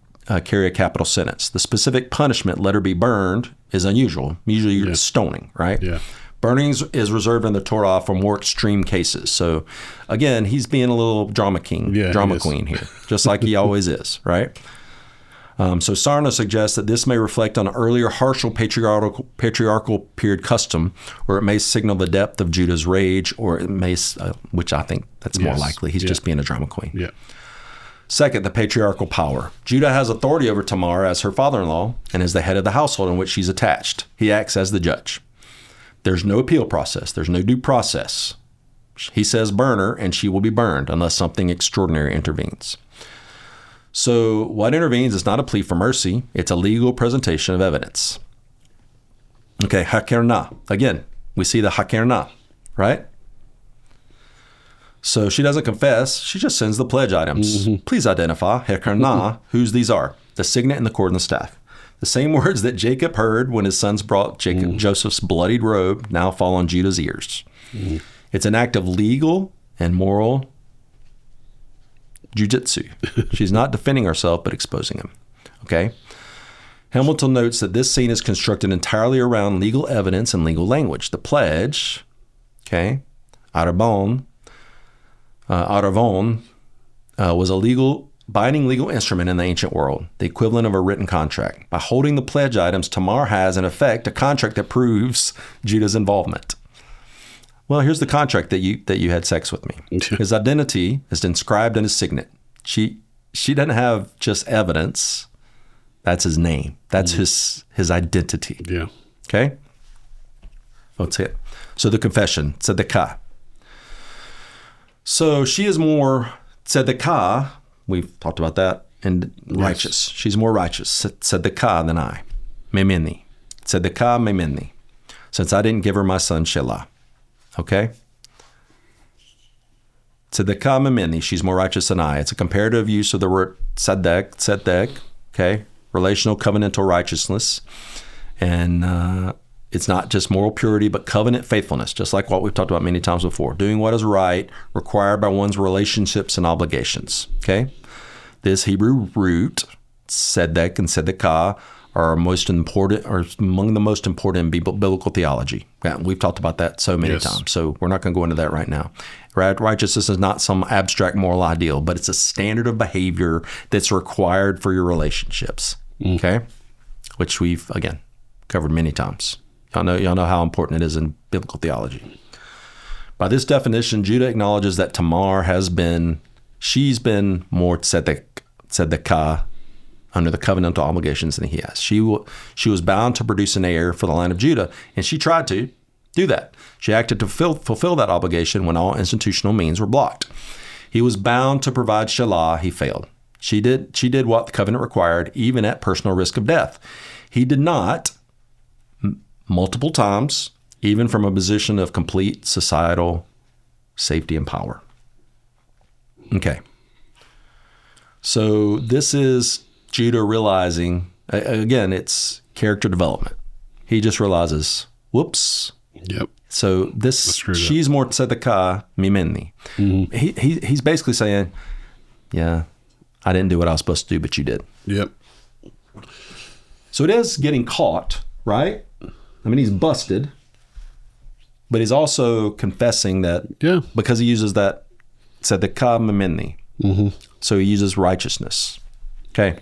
Speaker 1: carry a capital sentence. The specific punishment, let her be burned, is unusual. Usually you're stoning, right? Yeah. Burning is reserved in the Torah for more extreme cases. So again, he's being a little drama queen here, just like he always is, right? So Sarna suggests that this may reflect on an earlier harsher patriarchal period custom, or it may signal the depth of Judah's rage, or it may, which I think that's more likely. He's just being a drama queen. Yeah. Second, the patriarchal power. Judah has authority over Tamar as her father-in-law and is the head of the household in which she's attached. He acts as the judge. There's no appeal process. There's no due process. He says burn her, and she will be burned unless something extraordinary intervenes. So what intervenes is not a plea for mercy. It's a legal presentation of evidence. Okay, hakerna. Again, we see the hakerna, right? So she doesn't confess. She just sends the pledge items. Please identify, hakerna, whose these are, the signet and the cord and the staff. The same words that Jacob heard when his sons brought Joseph's bloodied robe now fall on Judah's ears. It's an act of legal and moral jujitsu. She's not defending herself, but exposing him. Okay? Hamilton notes that this scene is constructed entirely around legal evidence and legal language. The pledge, okay, Arvon, was a legal binding legal instrument in the ancient world, the equivalent of a written contract. By holding the pledge items, Tamar has, in effect, a contract that proves Judah's involvement. Well, here's the contract that you had sex with me. His identity is inscribed in his signet. She doesn't have just evidence. That's his name. That's his identity.
Speaker 2: Yeah.
Speaker 1: Okay? That's it. So the confession, tsedeq. So she is more tsedeq. We've talked about that. And righteous. She's more righteous. Tsedeq than I. Memini. Tsedeq memini. Since I didn't give her my son Shelah. Okay? Tsedeq memini. She's more righteous than I. It's a comparative use of the word tsedeq. Okay? Relational covenantal righteousness. And it's not just moral purity, but covenant faithfulness, just like what we've talked about many times before. Doing what is right, required by one's relationships and obligations. Okay? This Hebrew root, tsedeq and tsedeq, are most important, or among the most important in biblical theology. Yeah, we've talked about that so many times, so we're not going to go into that right now. Righteousness is not some abstract moral ideal, but it's a standard of behavior that's required for your relationships. Okay? Which we've, again, covered many times. Y'all know how important it is in biblical theology. By this definition, Judah acknowledges that Tamar she's been more tzedeq under the covenantal obligations than he has. She was bound to produce an heir for the line of Judah, and she tried to do that. She acted to fulfill that obligation when all institutional means were blocked. He was bound to provide Shelah. He failed. She did what the covenant required, even at personal risk of death. He did not, multiple times, even from a position of complete societal safety and power. Okay. So this is Judah realizing, again, it's character development. He just realizes, whoops.
Speaker 2: Yep.
Speaker 1: So she's more tzedeq mimeni. He's basically saying, yeah, I didn't do what I was supposed to do, but you did.
Speaker 2: Yep.
Speaker 1: So it is getting caught, right? I mean, he's busted, but he's also confessing that because he uses that tzedeq mimeni. So he uses righteousness. Okay.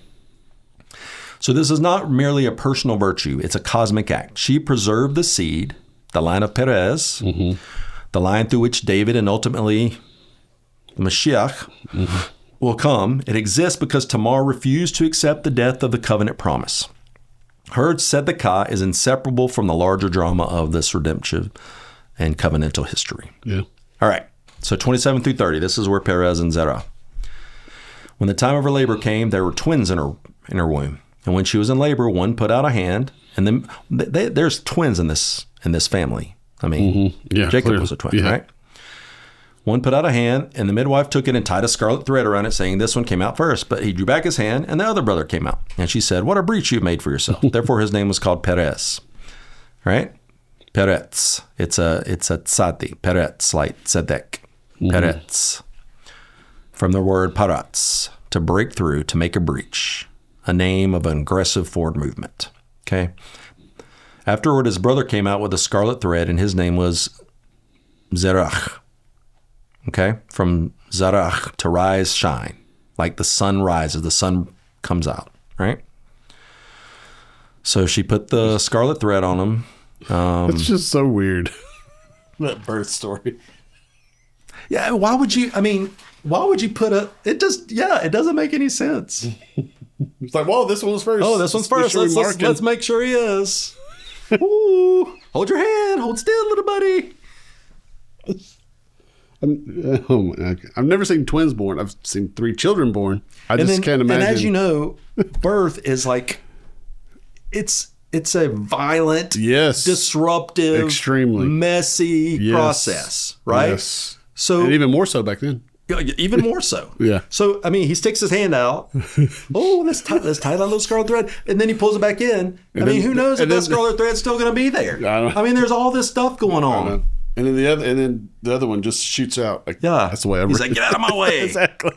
Speaker 1: So this is not merely a personal virtue. It's a cosmic act. She preserved the seed, the line of Perez, the line through which David and ultimately the Mashiach will come. It exists because Tamar refused to accept the death of the covenant promise. Her tzedeq is inseparable from the larger drama of this redemption and covenantal history.
Speaker 2: Yeah.
Speaker 1: All right. So 27 through 30, this is where Perez and Zerah. When the time of her labor came, there were twins in her womb. And when she was in labor, one put out a hand, and then there's twins in this family. I mean, Jacob clearly was a twin, right? One put out a hand, and the midwife took it and tied a scarlet thread around it, saying, "This one came out first." But he drew back his hand, and the other brother came out. And she said, "What a breach you've made for yourself." Therefore, his name was called Perez. Right? Perez. It's a tzadi. Perez, like tzedeq. Perez. From the word paratz, to break through, to make a breach. A name of an aggressive forward movement. Okay? Afterward, his brother came out with a scarlet thread, and his name was Zerah. Okay? From Zerah, to rise, shine. Like the sun rises, the sun comes out. Right? So she put the scarlet thread on him.
Speaker 2: It's just so weird. That birth story.
Speaker 1: Yeah, why would you put it doesn't make any sense.
Speaker 2: It's like, whoa, this one's first.
Speaker 1: Oh, this one's first. Let's make sure he is. Ooh, hold your hand. Hold still, little buddy.
Speaker 2: I've never seen twins born. I've seen 3 children born. I just can't imagine.
Speaker 1: And as you know, birth is like, it's a violent, disruptive,
Speaker 2: extremely
Speaker 1: messy process, right?
Speaker 2: Yes.
Speaker 1: So,
Speaker 2: and even more so back then.
Speaker 1: Even more so.
Speaker 2: Yeah.
Speaker 1: So, I mean, he sticks his hand out. Oh, let's tie that little scarlet thread. And then he pulls it back in. Who knows if that scarlet thread's still going to be there? I mean, there's all this stuff going on.
Speaker 2: And then the other one just shoots out. Like, that's the way I
Speaker 1: He's like, get out of my way.
Speaker 2: Exactly.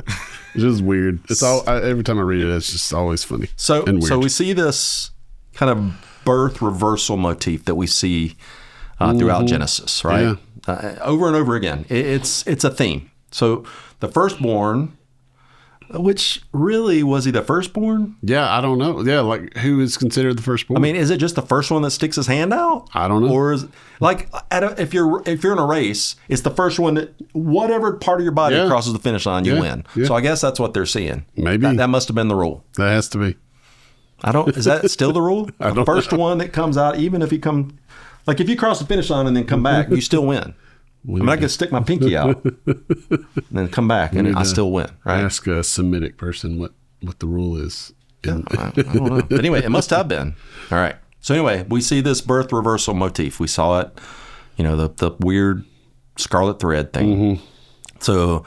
Speaker 2: It's just weird. It's all every time I read it, it's just always funny.
Speaker 1: So
Speaker 2: and weird.
Speaker 1: So we see this kind of birth reversal motif that we see throughout Genesis, right?
Speaker 2: Yeah.
Speaker 1: Over and over again. It's a theme. So the firstborn Which really, was he the firstborn?
Speaker 2: Yeah, I don't know. Yeah, like who is considered the firstborn?
Speaker 1: I mean, is it just the first one that sticks his hand out?
Speaker 2: I don't know.
Speaker 1: Or is like if you're in a race, it's the first one that whatever part of your body crosses the finish line, you win. Yeah. So I guess that's what they're seeing.
Speaker 2: Maybe
Speaker 1: that must have been the rule.
Speaker 2: That has to be.
Speaker 1: Is that still the rule? The first
Speaker 2: know.
Speaker 1: one that comes out, even if you come, like if you cross the finish line and then come back, you still win. I can stick my pinky out and then come back and I still win, right?
Speaker 2: Ask a Semitic person what the rule is.
Speaker 1: I don't know. But anyway, it must have been. All right. So anyway, we see this birth reversal motif. We saw it, the weird scarlet thread thing. Mm-hmm. So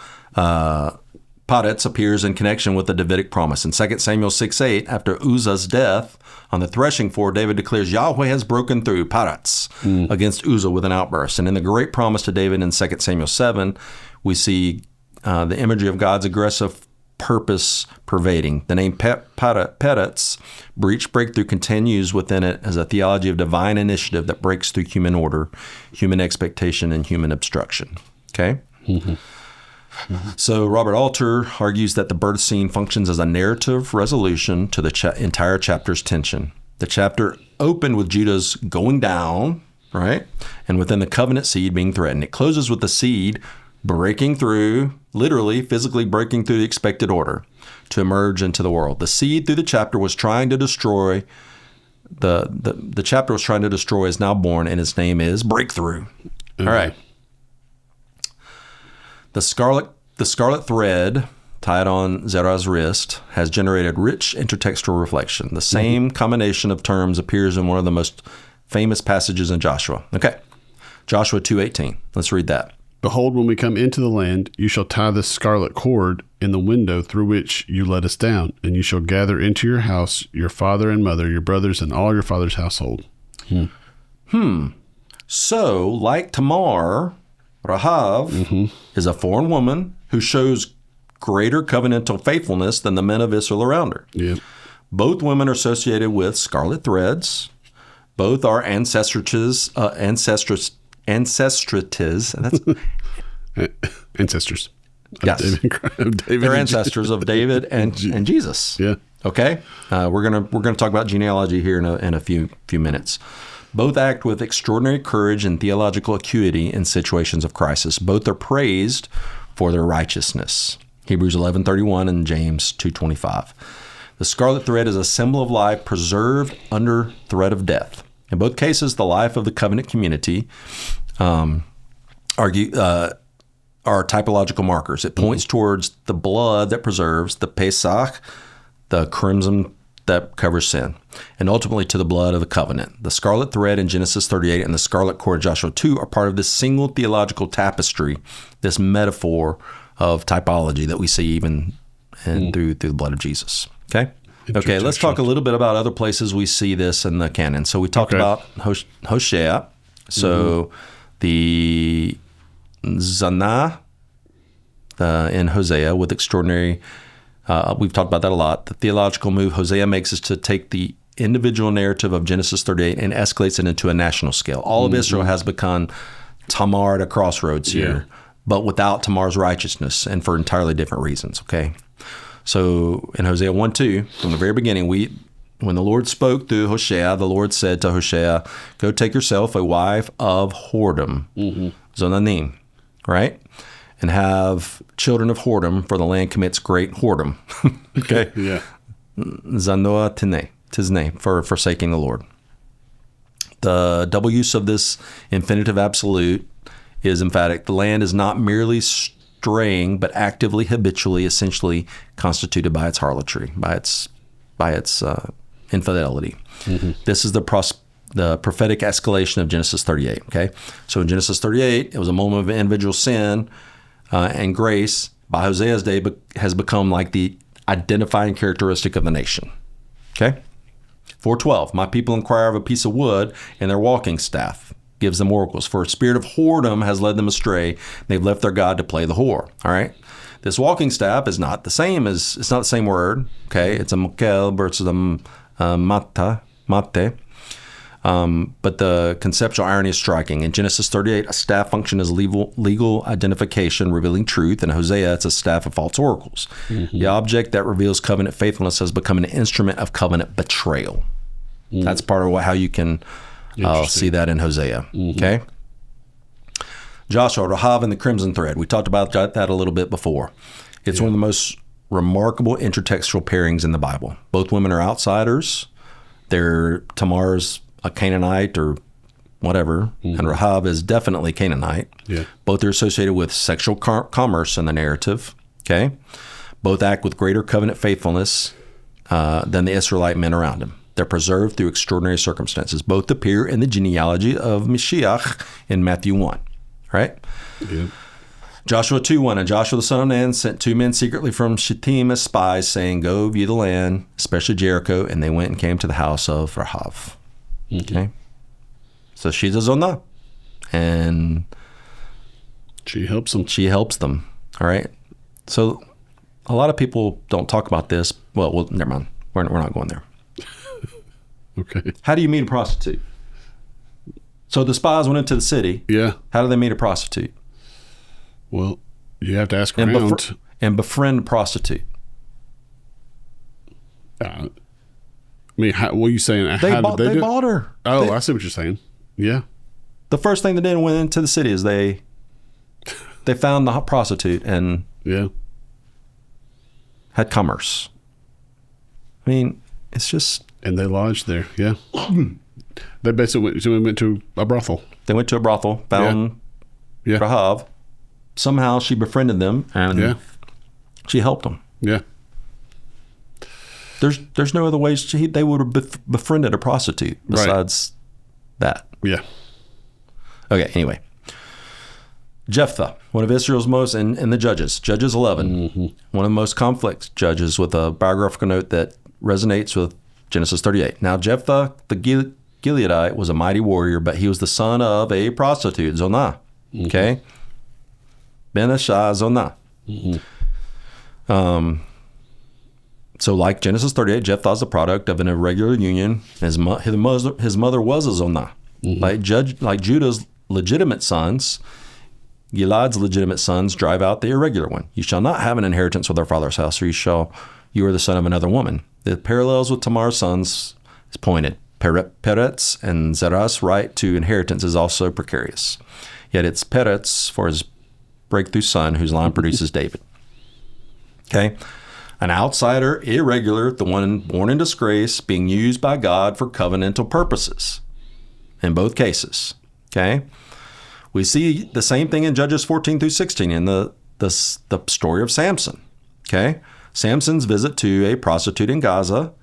Speaker 1: Perez appears in connection with the Davidic promise. In 2 Samuel 6:8, after Uzzah's death, on the threshing floor, David declares, Yahweh has broken through, Perez, against Uzzah with an outburst. And in the great promise to David in 2 Samuel 7, we see the imagery of God's aggressive purpose pervading. The name Perez, breakthrough, continues within it as a theology of divine initiative that breaks through human order, human expectation, and human obstruction. Okay? Mm-hmm. Mm-hmm. So Robert Alter argues that the birth scene functions as a narrative resolution to the entire chapter's tension. The chapter opened with Judah's going down, right? And within the covenant seed being threatened. It closes with the seed breaking through, literally, physically breaking through the expected order to emerge into the world. The seed through the chapter was trying to destroy, the chapter was trying to destroy is now born, and its name is Breakthrough. Mm-hmm. All right. The scarlet thread tied on Zerah's wrist has generated rich intertextual reflection. The same combination of terms appears in one of the most famous passages in Joshua. Okay, Joshua 2:18. Let's read that.
Speaker 2: Behold, when we come into the land, you shall tie the scarlet cord in the window through which you let us down, and you shall gather into your house your father and mother, your brothers, and all your father's household.
Speaker 1: So, like Tamar, Rahab is a foreign woman who shows greater covenantal faithfulness than the men of Israel around her.
Speaker 2: Yep.
Speaker 1: Both women are associated with scarlet threads. Both are ancestresses. That's
Speaker 2: ancestors.
Speaker 1: Yes,
Speaker 2: David
Speaker 1: they're ancestors of David and Jesus.
Speaker 2: Yeah.
Speaker 1: Okay. We're gonna talk about genealogy here in a few minutes. Both act with extraordinary courage and theological acuity in situations of crisis. Both are praised for their righteousness. Hebrews 11:31 and James 2:25. The scarlet thread is a symbol of life preserved under threat of death. In both cases, the life of the covenant community are typological markers. It points towards the blood that preserves, the Pesach, the crimson that covers sin, and ultimately to the blood of the covenant. The scarlet thread in Genesis 38 and the scarlet cord in Joshua 2 are part of this single theological tapestry, this metaphor of typology that we see even through the blood of Jesus. Okay? Okay, let's talk a little bit about other places we see this in the canon. So we talked about Hosea. So the Zana in Hosea with extraordinary... we've talked about that a lot. The theological move Hosea makes is to take the individual narrative of Genesis 38 and escalates it into a national scale. All of Israel has become Tamar at a crossroads here, but without Tamar's righteousness and for entirely different reasons, okay? So in Hosea 1:2, from the very beginning, when the Lord spoke through Hosea, the Lord said to Hosea, go take yourself a wife of whoredom, Zonanim, right? And have children of whoredom, for the land commits great whoredom. Okay?
Speaker 2: Yeah.
Speaker 1: Zanoah Tizne, for forsaking the Lord. The double use of this infinitive absolute is emphatic. The land is not merely straying, but actively, habitually, essentially constituted by its harlotry, by its infidelity. This is the prophetic escalation of Genesis 38. Okay? So in Genesis 38, it was a moment of individual sin, and grace, by Hosea's day, has become like the identifying characteristic of the nation. Okay? 4:12, my people inquire of a piece of wood, and their walking staff gives them oracles. For a spirit of whoredom has led them astray. They've left their God to play the whore. All right? This walking staff is not the same it's not the same word. Okay? It's a mokel versus a mate. But the conceptual irony is striking. In Genesis 38, a staff function is legal identification, revealing truth. In Hosea, it's a staff of false oracles. The object that reveals covenant faithfulness has become an instrument of covenant betrayal. That's part of how you can see that in Hosea. Okay. Joshua, Rahab, and the Crimson Thread. We talked about that a little bit before. It's one of the most remarkable intertextual pairings in the Bible. Both women are outsiders. Tamar's a Canaanite or whatever, and Rahab is definitely Canaanite. Both are associated with sexual commerce in the narrative. Okay. Both act with greater covenant faithfulness than the Israelite men around them. They're preserved through extraordinary circumstances. Both appear in the genealogy of Mashiach in Matthew 1. Right? Joshua 2:1, and Joshua the son of Nun sent 2 men secretly from Shittim as spies, saying, "Go view the land, especially Jericho." And they went and came to the house of Rahab. Okay? So she's a zonah. And
Speaker 2: she helps them.
Speaker 1: She helps them. All right? So a lot of people don't talk about this. Well, never mind. We're not going there.
Speaker 2: Okay.
Speaker 1: How do you meet a prostitute? So the spies went into the city.
Speaker 2: Yeah.
Speaker 1: How do they meet a prostitute?
Speaker 2: Well, you have to ask around.
Speaker 1: And befriend a prostitute.
Speaker 2: I mean, what are you saying?
Speaker 1: They bought her.
Speaker 2: Oh, I see what you're saying. Yeah.
Speaker 1: The first thing they did when they went into the city is they found the prostitute and had commerce. I mean, it's just...
Speaker 2: And they lodged there, yeah. They basically went to a brothel.
Speaker 1: They went to a brothel, found Rahab. Somehow she befriended them, and she helped them.
Speaker 2: Yeah.
Speaker 1: There's no other ways they would have befriended a prostitute besides that.
Speaker 2: Yeah.
Speaker 1: Okay, anyway. Jephthah, one of Israel's most, and the Judges 11, one of the most complex judges with a biographical note that resonates with Genesis 38. Now, Jephthah, the Gileadite, was a mighty warrior, but he was the son of a prostitute, Zonah. Okay? Ben Ashai, Zonah. So like Genesis 38, Jephthah is the product of an irregular union. His mother was a Zonah. Like Judah's legitimate sons, Gilead's legitimate sons drive out the irregular one. You shall not have an inheritance with our father's house, or you are the son of another woman. The parallels with Tamar's sons is pointed. Perez and Zerah's right to inheritance is also precarious. Yet it's Perez for his breakthrough son whose line produces David. Okay? An outsider, irregular, the one born in disgrace, being used by God for covenantal purposes in both cases. Okay? We see the same thing in Judges 14 through 16 in the story of Samson. Okay? Samson's visit to a prostitute in Gaza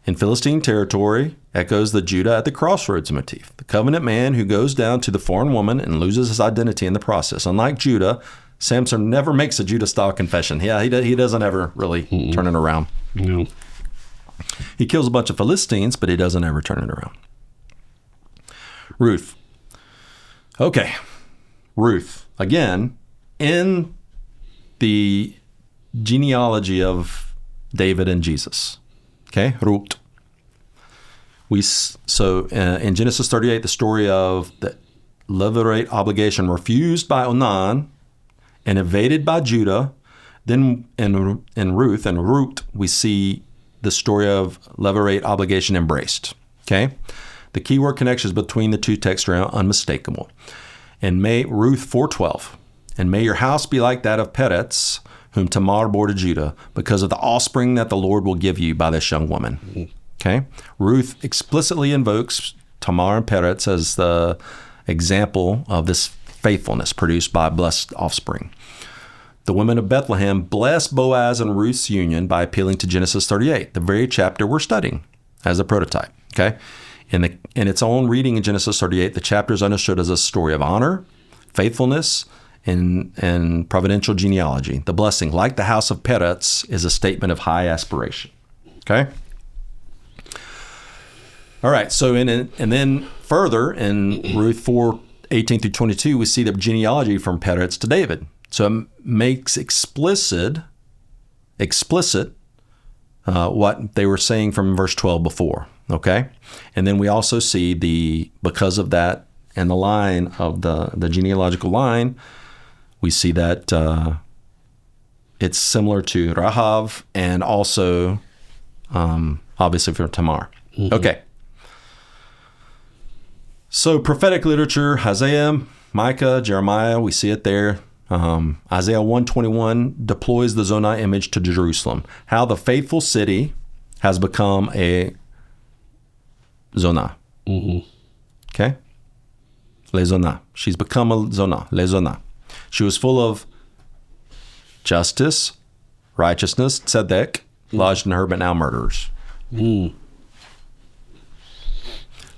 Speaker 1: in Philistine territory echoes the Judah at the crossroads motif. The covenant man who goes down to the foreign woman and loses his identity in the process. Unlike Judah, Samson never makes a Judah-style confession. Yeah, he doesn't ever really turn it around.
Speaker 2: No.
Speaker 1: He kills a bunch of Philistines, but he doesn't ever turn it around. Ruth. Okay. Ruth. Again, in the genealogy of David and Jesus. Okay, Ruth. In Genesis 38, the story of the Levirate obligation refused by Onan and evaded by Judah. Then in Ruth, we see the story of Levirate obligation embraced. Okay, the keyword connections between the two texts are unmistakable. And Ruth 4:12, and may your house be like that of Perez, whom Tamar bore to Judah, because of the offspring that the Lord will give you by this young woman. Okay? Ruth explicitly invokes Tamar and Perez as the example of this faithfulness produced by blessed offspring. The women of Bethlehem bless Boaz and Ruth's union by appealing to Genesis 38, the very chapter we're studying, as a prototype. Okay? In its own reading in Genesis 38, the chapter is understood as a story of honor, faithfulness, and providential genealogy. The blessing, like the house of Perez, is a statement of high aspiration. Okay? All right, so and then further in Ruth 4:18 through 22, we see the genealogy from Perez to David. So it makes explicit what they were saying from verse 12 before. Okay? And then we also see because of that, and the line of the genealogical line, we see that it's similar to Rahab and also, obviously, for Tamar. Mm-hmm. Okay. So prophetic literature, Hosea, Micah, Jeremiah, we see it there. Isaiah 121 deploys the Zonah image to Jerusalem. How the faithful city has become a Zonah.
Speaker 2: Mm-hmm.
Speaker 1: Okay? Le Zonah. She's become a Zonah. Le Zonah. She was full of justice, righteousness, tsedeq, lodged in her, but now murderers.
Speaker 2: Mm.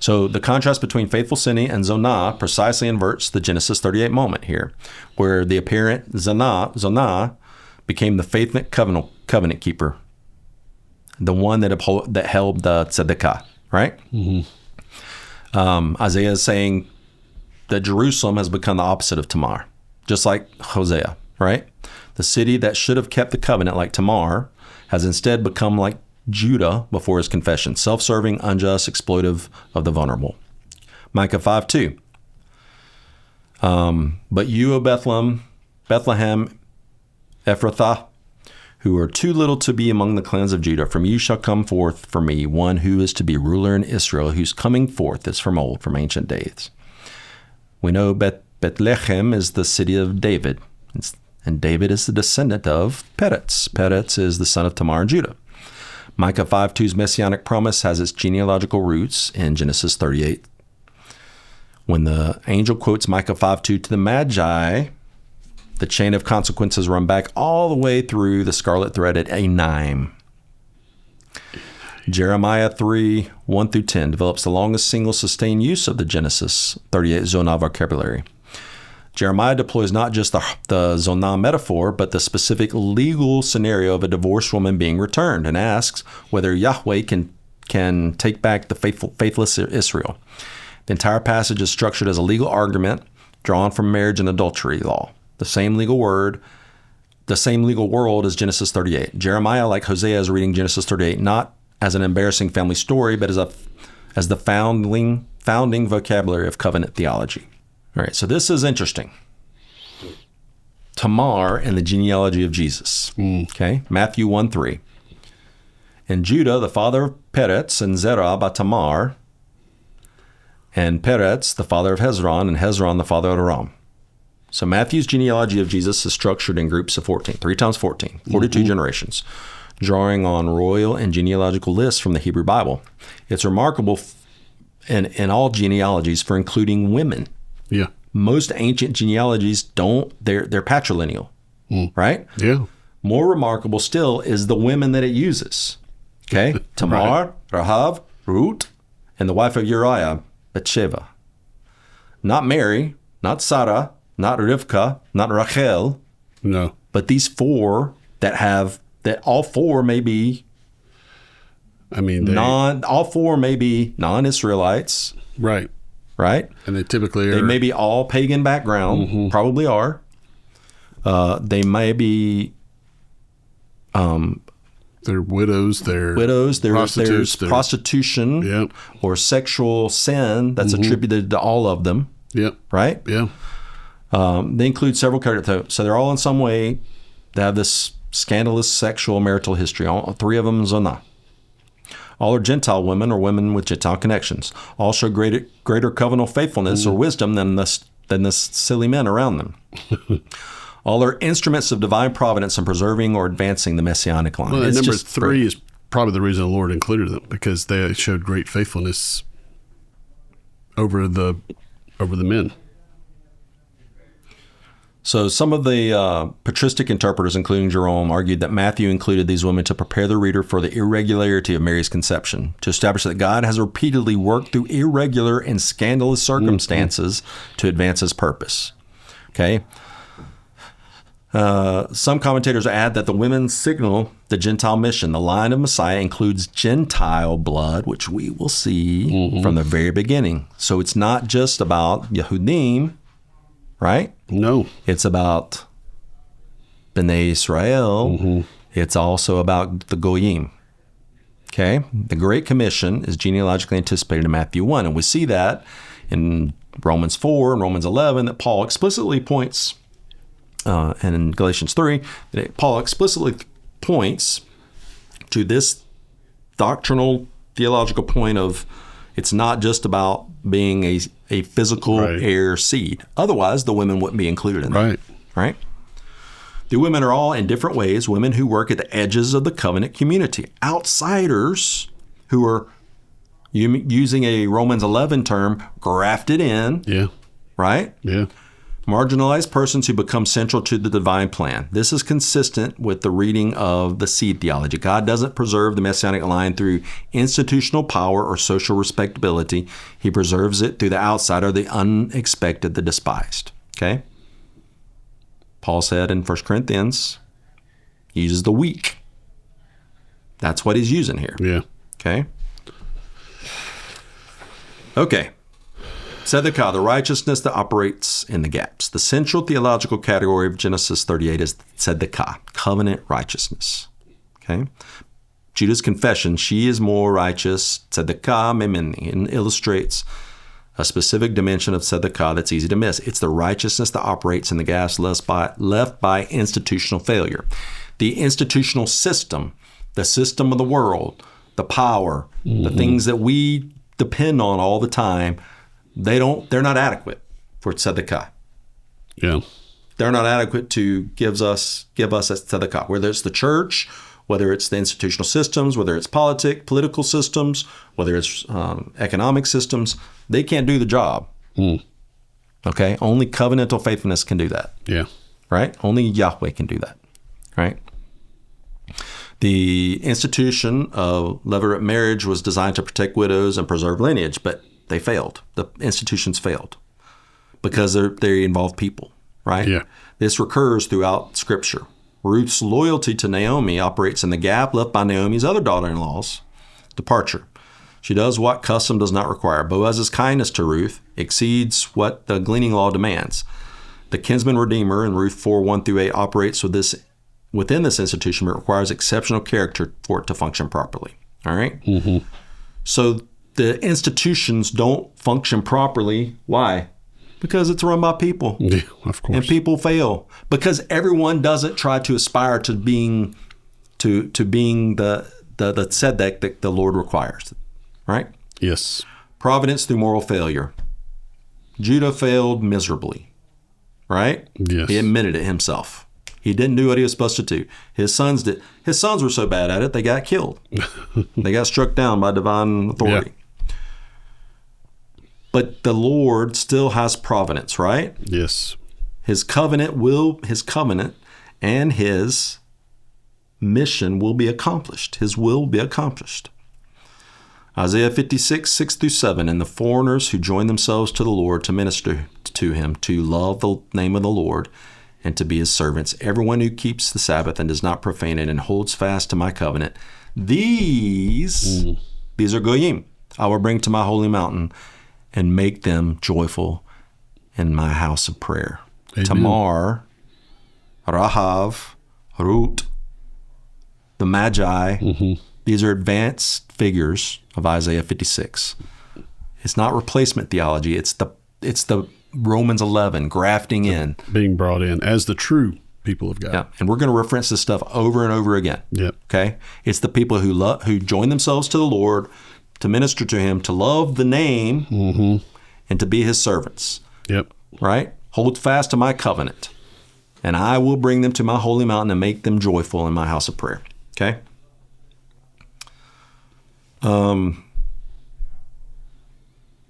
Speaker 1: So the contrast between faithful sinning and Zonah precisely inverts the Genesis 38 moment here, where the apparent Zonah became the faithful covenant keeper, the one that held the tzedeq, right?
Speaker 2: Mm-hmm.
Speaker 1: Isaiah is saying that Jerusalem has become the opposite of Tamar, just like Hosea, right? The city that should have kept the covenant like Tamar has instead become like Judah before his confession, self-serving, unjust, exploitive of the vulnerable. Micah 5:2. But you, O Bethlehem, Ephrathah, who are too little to be among the clans of Judah, from you shall come forth for me one who is to be ruler in Israel, whose coming forth is from old, from ancient days. We know Bethlehem is the city of David, and David is the descendant of Perez. Perez is the son of Tamar and Judah. Micah 5:2's messianic promise has its genealogical roots in Genesis 38. When the angel quotes Micah 5:2 to the Magi, the chain of consequences run back all the way through the scarlet thread at Enaim. Jeremiah 3:1-10 develops the longest single sustained use of the Genesis 38 Zonah vocabulary. Jeremiah deploys not just the Zonah metaphor, but the specific legal scenario of a divorced woman being returned, and asks whether Yahweh can take back the faithless Israel. The entire passage is structured as a legal argument drawn from marriage and adultery law. The same legal world as Genesis 38. Jeremiah, like Hosea, is reading Genesis 38 not as an embarrassing family story, but as the founding vocabulary of covenant theology. All right, so this is interesting. Tamar and the genealogy of Jesus. Okay, Matthew 1:3. And Judah, the father of Perez, and Zerah by Tamar, and Perez, the father of Hezron, and Hezron, the father of Aram. So Matthew's genealogy of Jesus is structured in groups of 14, 3 times 14, 42 generations, drawing on royal and genealogical lists from the Hebrew Bible. It's remarkable in all genealogies for including women.
Speaker 2: Yeah.
Speaker 1: Most ancient genealogies they're patrilineal, right?
Speaker 2: Yeah.
Speaker 1: More remarkable still is the women that it uses. Okay? Tamar, Rahab, Ruth, and the wife of Uriah, Bathsheba. Not Mary, not Sarah, not Rivka, not Rachel.
Speaker 2: No.
Speaker 1: But these four that all four may be all four may be non-Israelites.
Speaker 2: Right.
Speaker 1: Right?
Speaker 2: And they typically are.
Speaker 1: They may be all pagan background, probably are. They may be.
Speaker 2: They're widows.
Speaker 1: There's prostitution or sexual sin that's attributed to all of them.
Speaker 2: Yep.
Speaker 1: Right?
Speaker 2: Yeah.
Speaker 1: They include several characters. So they're all in some way, they have this scandalous sexual marital history. All three of them Zonah. All are Gentile women or women with Gentile connections. All show greater covenantal faithfulness or wisdom than the silly men around them. All are instruments of divine providence in preserving or advancing the Messianic line.
Speaker 2: Well, number 3 is probably the reason the Lord included them, because they showed great faithfulness over the men.
Speaker 1: So some of the patristic interpreters, including Jerome, argued that Matthew included these women to prepare the reader for the irregularity of Mary's conception, to establish that God has repeatedly worked through irregular and scandalous circumstances to advance his purpose. Okay. Some commentators add that the women signal the Gentile mission. The line of Messiah includes Gentile blood, which we will see from the very beginning. So it's not just about Yehudim, right?
Speaker 2: No.
Speaker 1: It's about Bnei Israel. It's also about the Goyim. Okay? The Great Commission is genealogically anticipated in Matthew 1, and we see that in Romans 4 and Romans 11 that Paul explicitly points, and in Galatians 3, that Paul explicitly points to this doctrinal, theological point of it's not just about being a physical heir seed. Otherwise, the women wouldn't be included in that. Right? The women are all, in different ways, women who work at the edges of the covenant community. Outsiders who are, using a Romans 11 term, grafted in.
Speaker 2: Yeah.
Speaker 1: Right?
Speaker 2: Yeah.
Speaker 1: Marginalized persons who become central to the divine plan. This is consistent with the reading of the seed theology. God doesn't preserve the Messianic line through institutional power or social respectability. He preserves it through the outsider, the unexpected, the despised. Okay? Paul said in 1 Corinthians, he uses the weak. That's what he's using here.
Speaker 2: Yeah.
Speaker 1: Okay? Okay. Tzedekah, the righteousness that operates in the gaps. The central theological category of Genesis 38 is tzedekah, covenant righteousness. Okay? Judah's confession, she is more righteous, tzedekah memini, and illustrates a specific dimension of tzedekah that's easy to miss. It's the righteousness that operates in the gaps left by institutional failure. The institutional system, the system of the world, the power, the things that we depend on all the time, they're not adequate for tzedekah.
Speaker 2: Yeah.
Speaker 1: They're not adequate to give us a tzedekah. Whether it's the church, whether it's the institutional systems, whether it's political systems, whether it's economic systems, they can't do the job. Okay? Only covenantal faithfulness can do that.
Speaker 2: Yeah.
Speaker 1: Right? Only Yahweh can do that. Right? The institution of Levirate marriage was designed to protect widows and preserve lineage, but they failed. The institutions failed because they involve people, right?
Speaker 2: Yeah.
Speaker 1: This recurs throughout Scripture. Ruth's loyalty to Naomi operates in the gap left by Naomi's other daughter-in-law's departure. She does what custom does not require. Boaz's kindness to Ruth exceeds what the gleaning law demands. The kinsman redeemer in Ruth 4:1-8 operates within this institution, but requires exceptional character for it to function properly. All right? So the institutions don't function properly. Why? Because it's run by people.
Speaker 2: Yeah, of course.
Speaker 1: And people fail. Because everyone doesn't try to aspire to being the tsedeq that the Lord requires. Right?
Speaker 2: Yes.
Speaker 1: Providence through moral failure. Judah failed miserably. Right?
Speaker 2: Yes.
Speaker 1: He admitted it himself. He didn't do what he was supposed to do. His sons did. His sons were so bad at it, they got killed. They got struck down by divine authority. Yeah. But the Lord still has providence, right?
Speaker 2: Yes. His
Speaker 1: covenant and his mission will be accomplished. His will will be accomplished. Isaiah 56, 6-7, and the foreigners who join themselves to the Lord to minister to him, to love the name of the Lord, and to be his servants. Everyone who keeps the Sabbath and does not profane it and holds fast to my covenant, these are goyim. I will bring to my holy mountain and make them joyful in my house of prayer. Amen. Tamar, Rahab, Ruth, the Magi, these are advanced figures of Isaiah 56. It's not replacement theology. It's the Romans 11, grafting in.
Speaker 2: Being brought in as the true people of God.
Speaker 1: Yeah, and we're going to reference this stuff over and over again.
Speaker 2: Yep.
Speaker 1: Okay? It's the people who join themselves to the Lord, to minister to him, to love the name, and to be his servants.
Speaker 2: Yep.
Speaker 1: Right? Hold fast to my covenant, and I will bring them to my holy mountain and make them joyful in my house of prayer. Okay?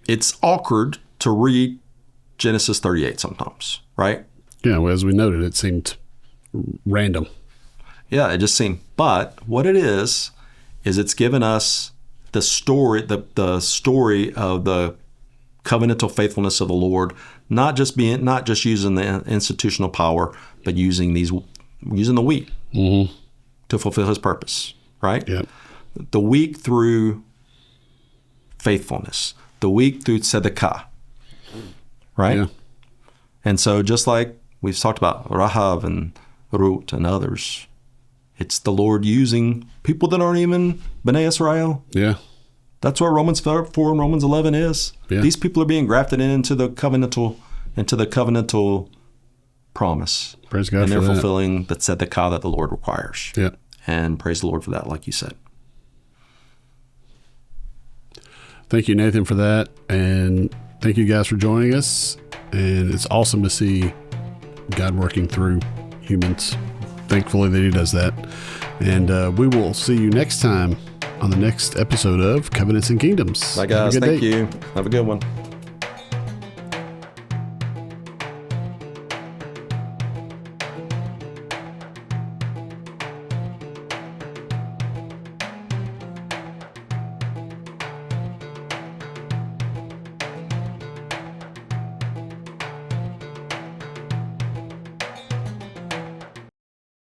Speaker 1: It's awkward to read Genesis 38 sometimes, right?
Speaker 2: Yeah, well, as we noted, it seemed random.
Speaker 1: Yeah, it just seemed. But what it is it's given us the story, the story of the covenantal faithfulness of the Lord, not just using the institutional power, but using the weak to fulfill his purpose, right?
Speaker 2: Yep.
Speaker 1: The weak through faithfulness, the weak through tzedekah. Right?
Speaker 2: Yeah.
Speaker 1: And so just like we've talked about Rahab and Ruth and others, It's the Lord using people that aren't even B'nai Israel.
Speaker 2: Yeah.
Speaker 1: That's what Romans 4 and Romans 11 is.
Speaker 2: Yeah.
Speaker 1: These people are being grafted into the covenantal promise.
Speaker 2: Praise God
Speaker 1: and
Speaker 2: for
Speaker 1: they're
Speaker 2: that.
Speaker 1: fulfilling the tzedekah that the Lord requires.
Speaker 2: Yeah.
Speaker 1: And praise the Lord for that, like you said.
Speaker 2: Thank you, Nathan, for that. And thank you guys for joining us. And it's awesome to see God working through humans. Thankfully that he does that. And we will see you next time on the next episode of Covenants and Kingdoms.
Speaker 1: Bye, guys.
Speaker 2: Have a good
Speaker 1: Thank
Speaker 2: day.
Speaker 1: you. Have a good one.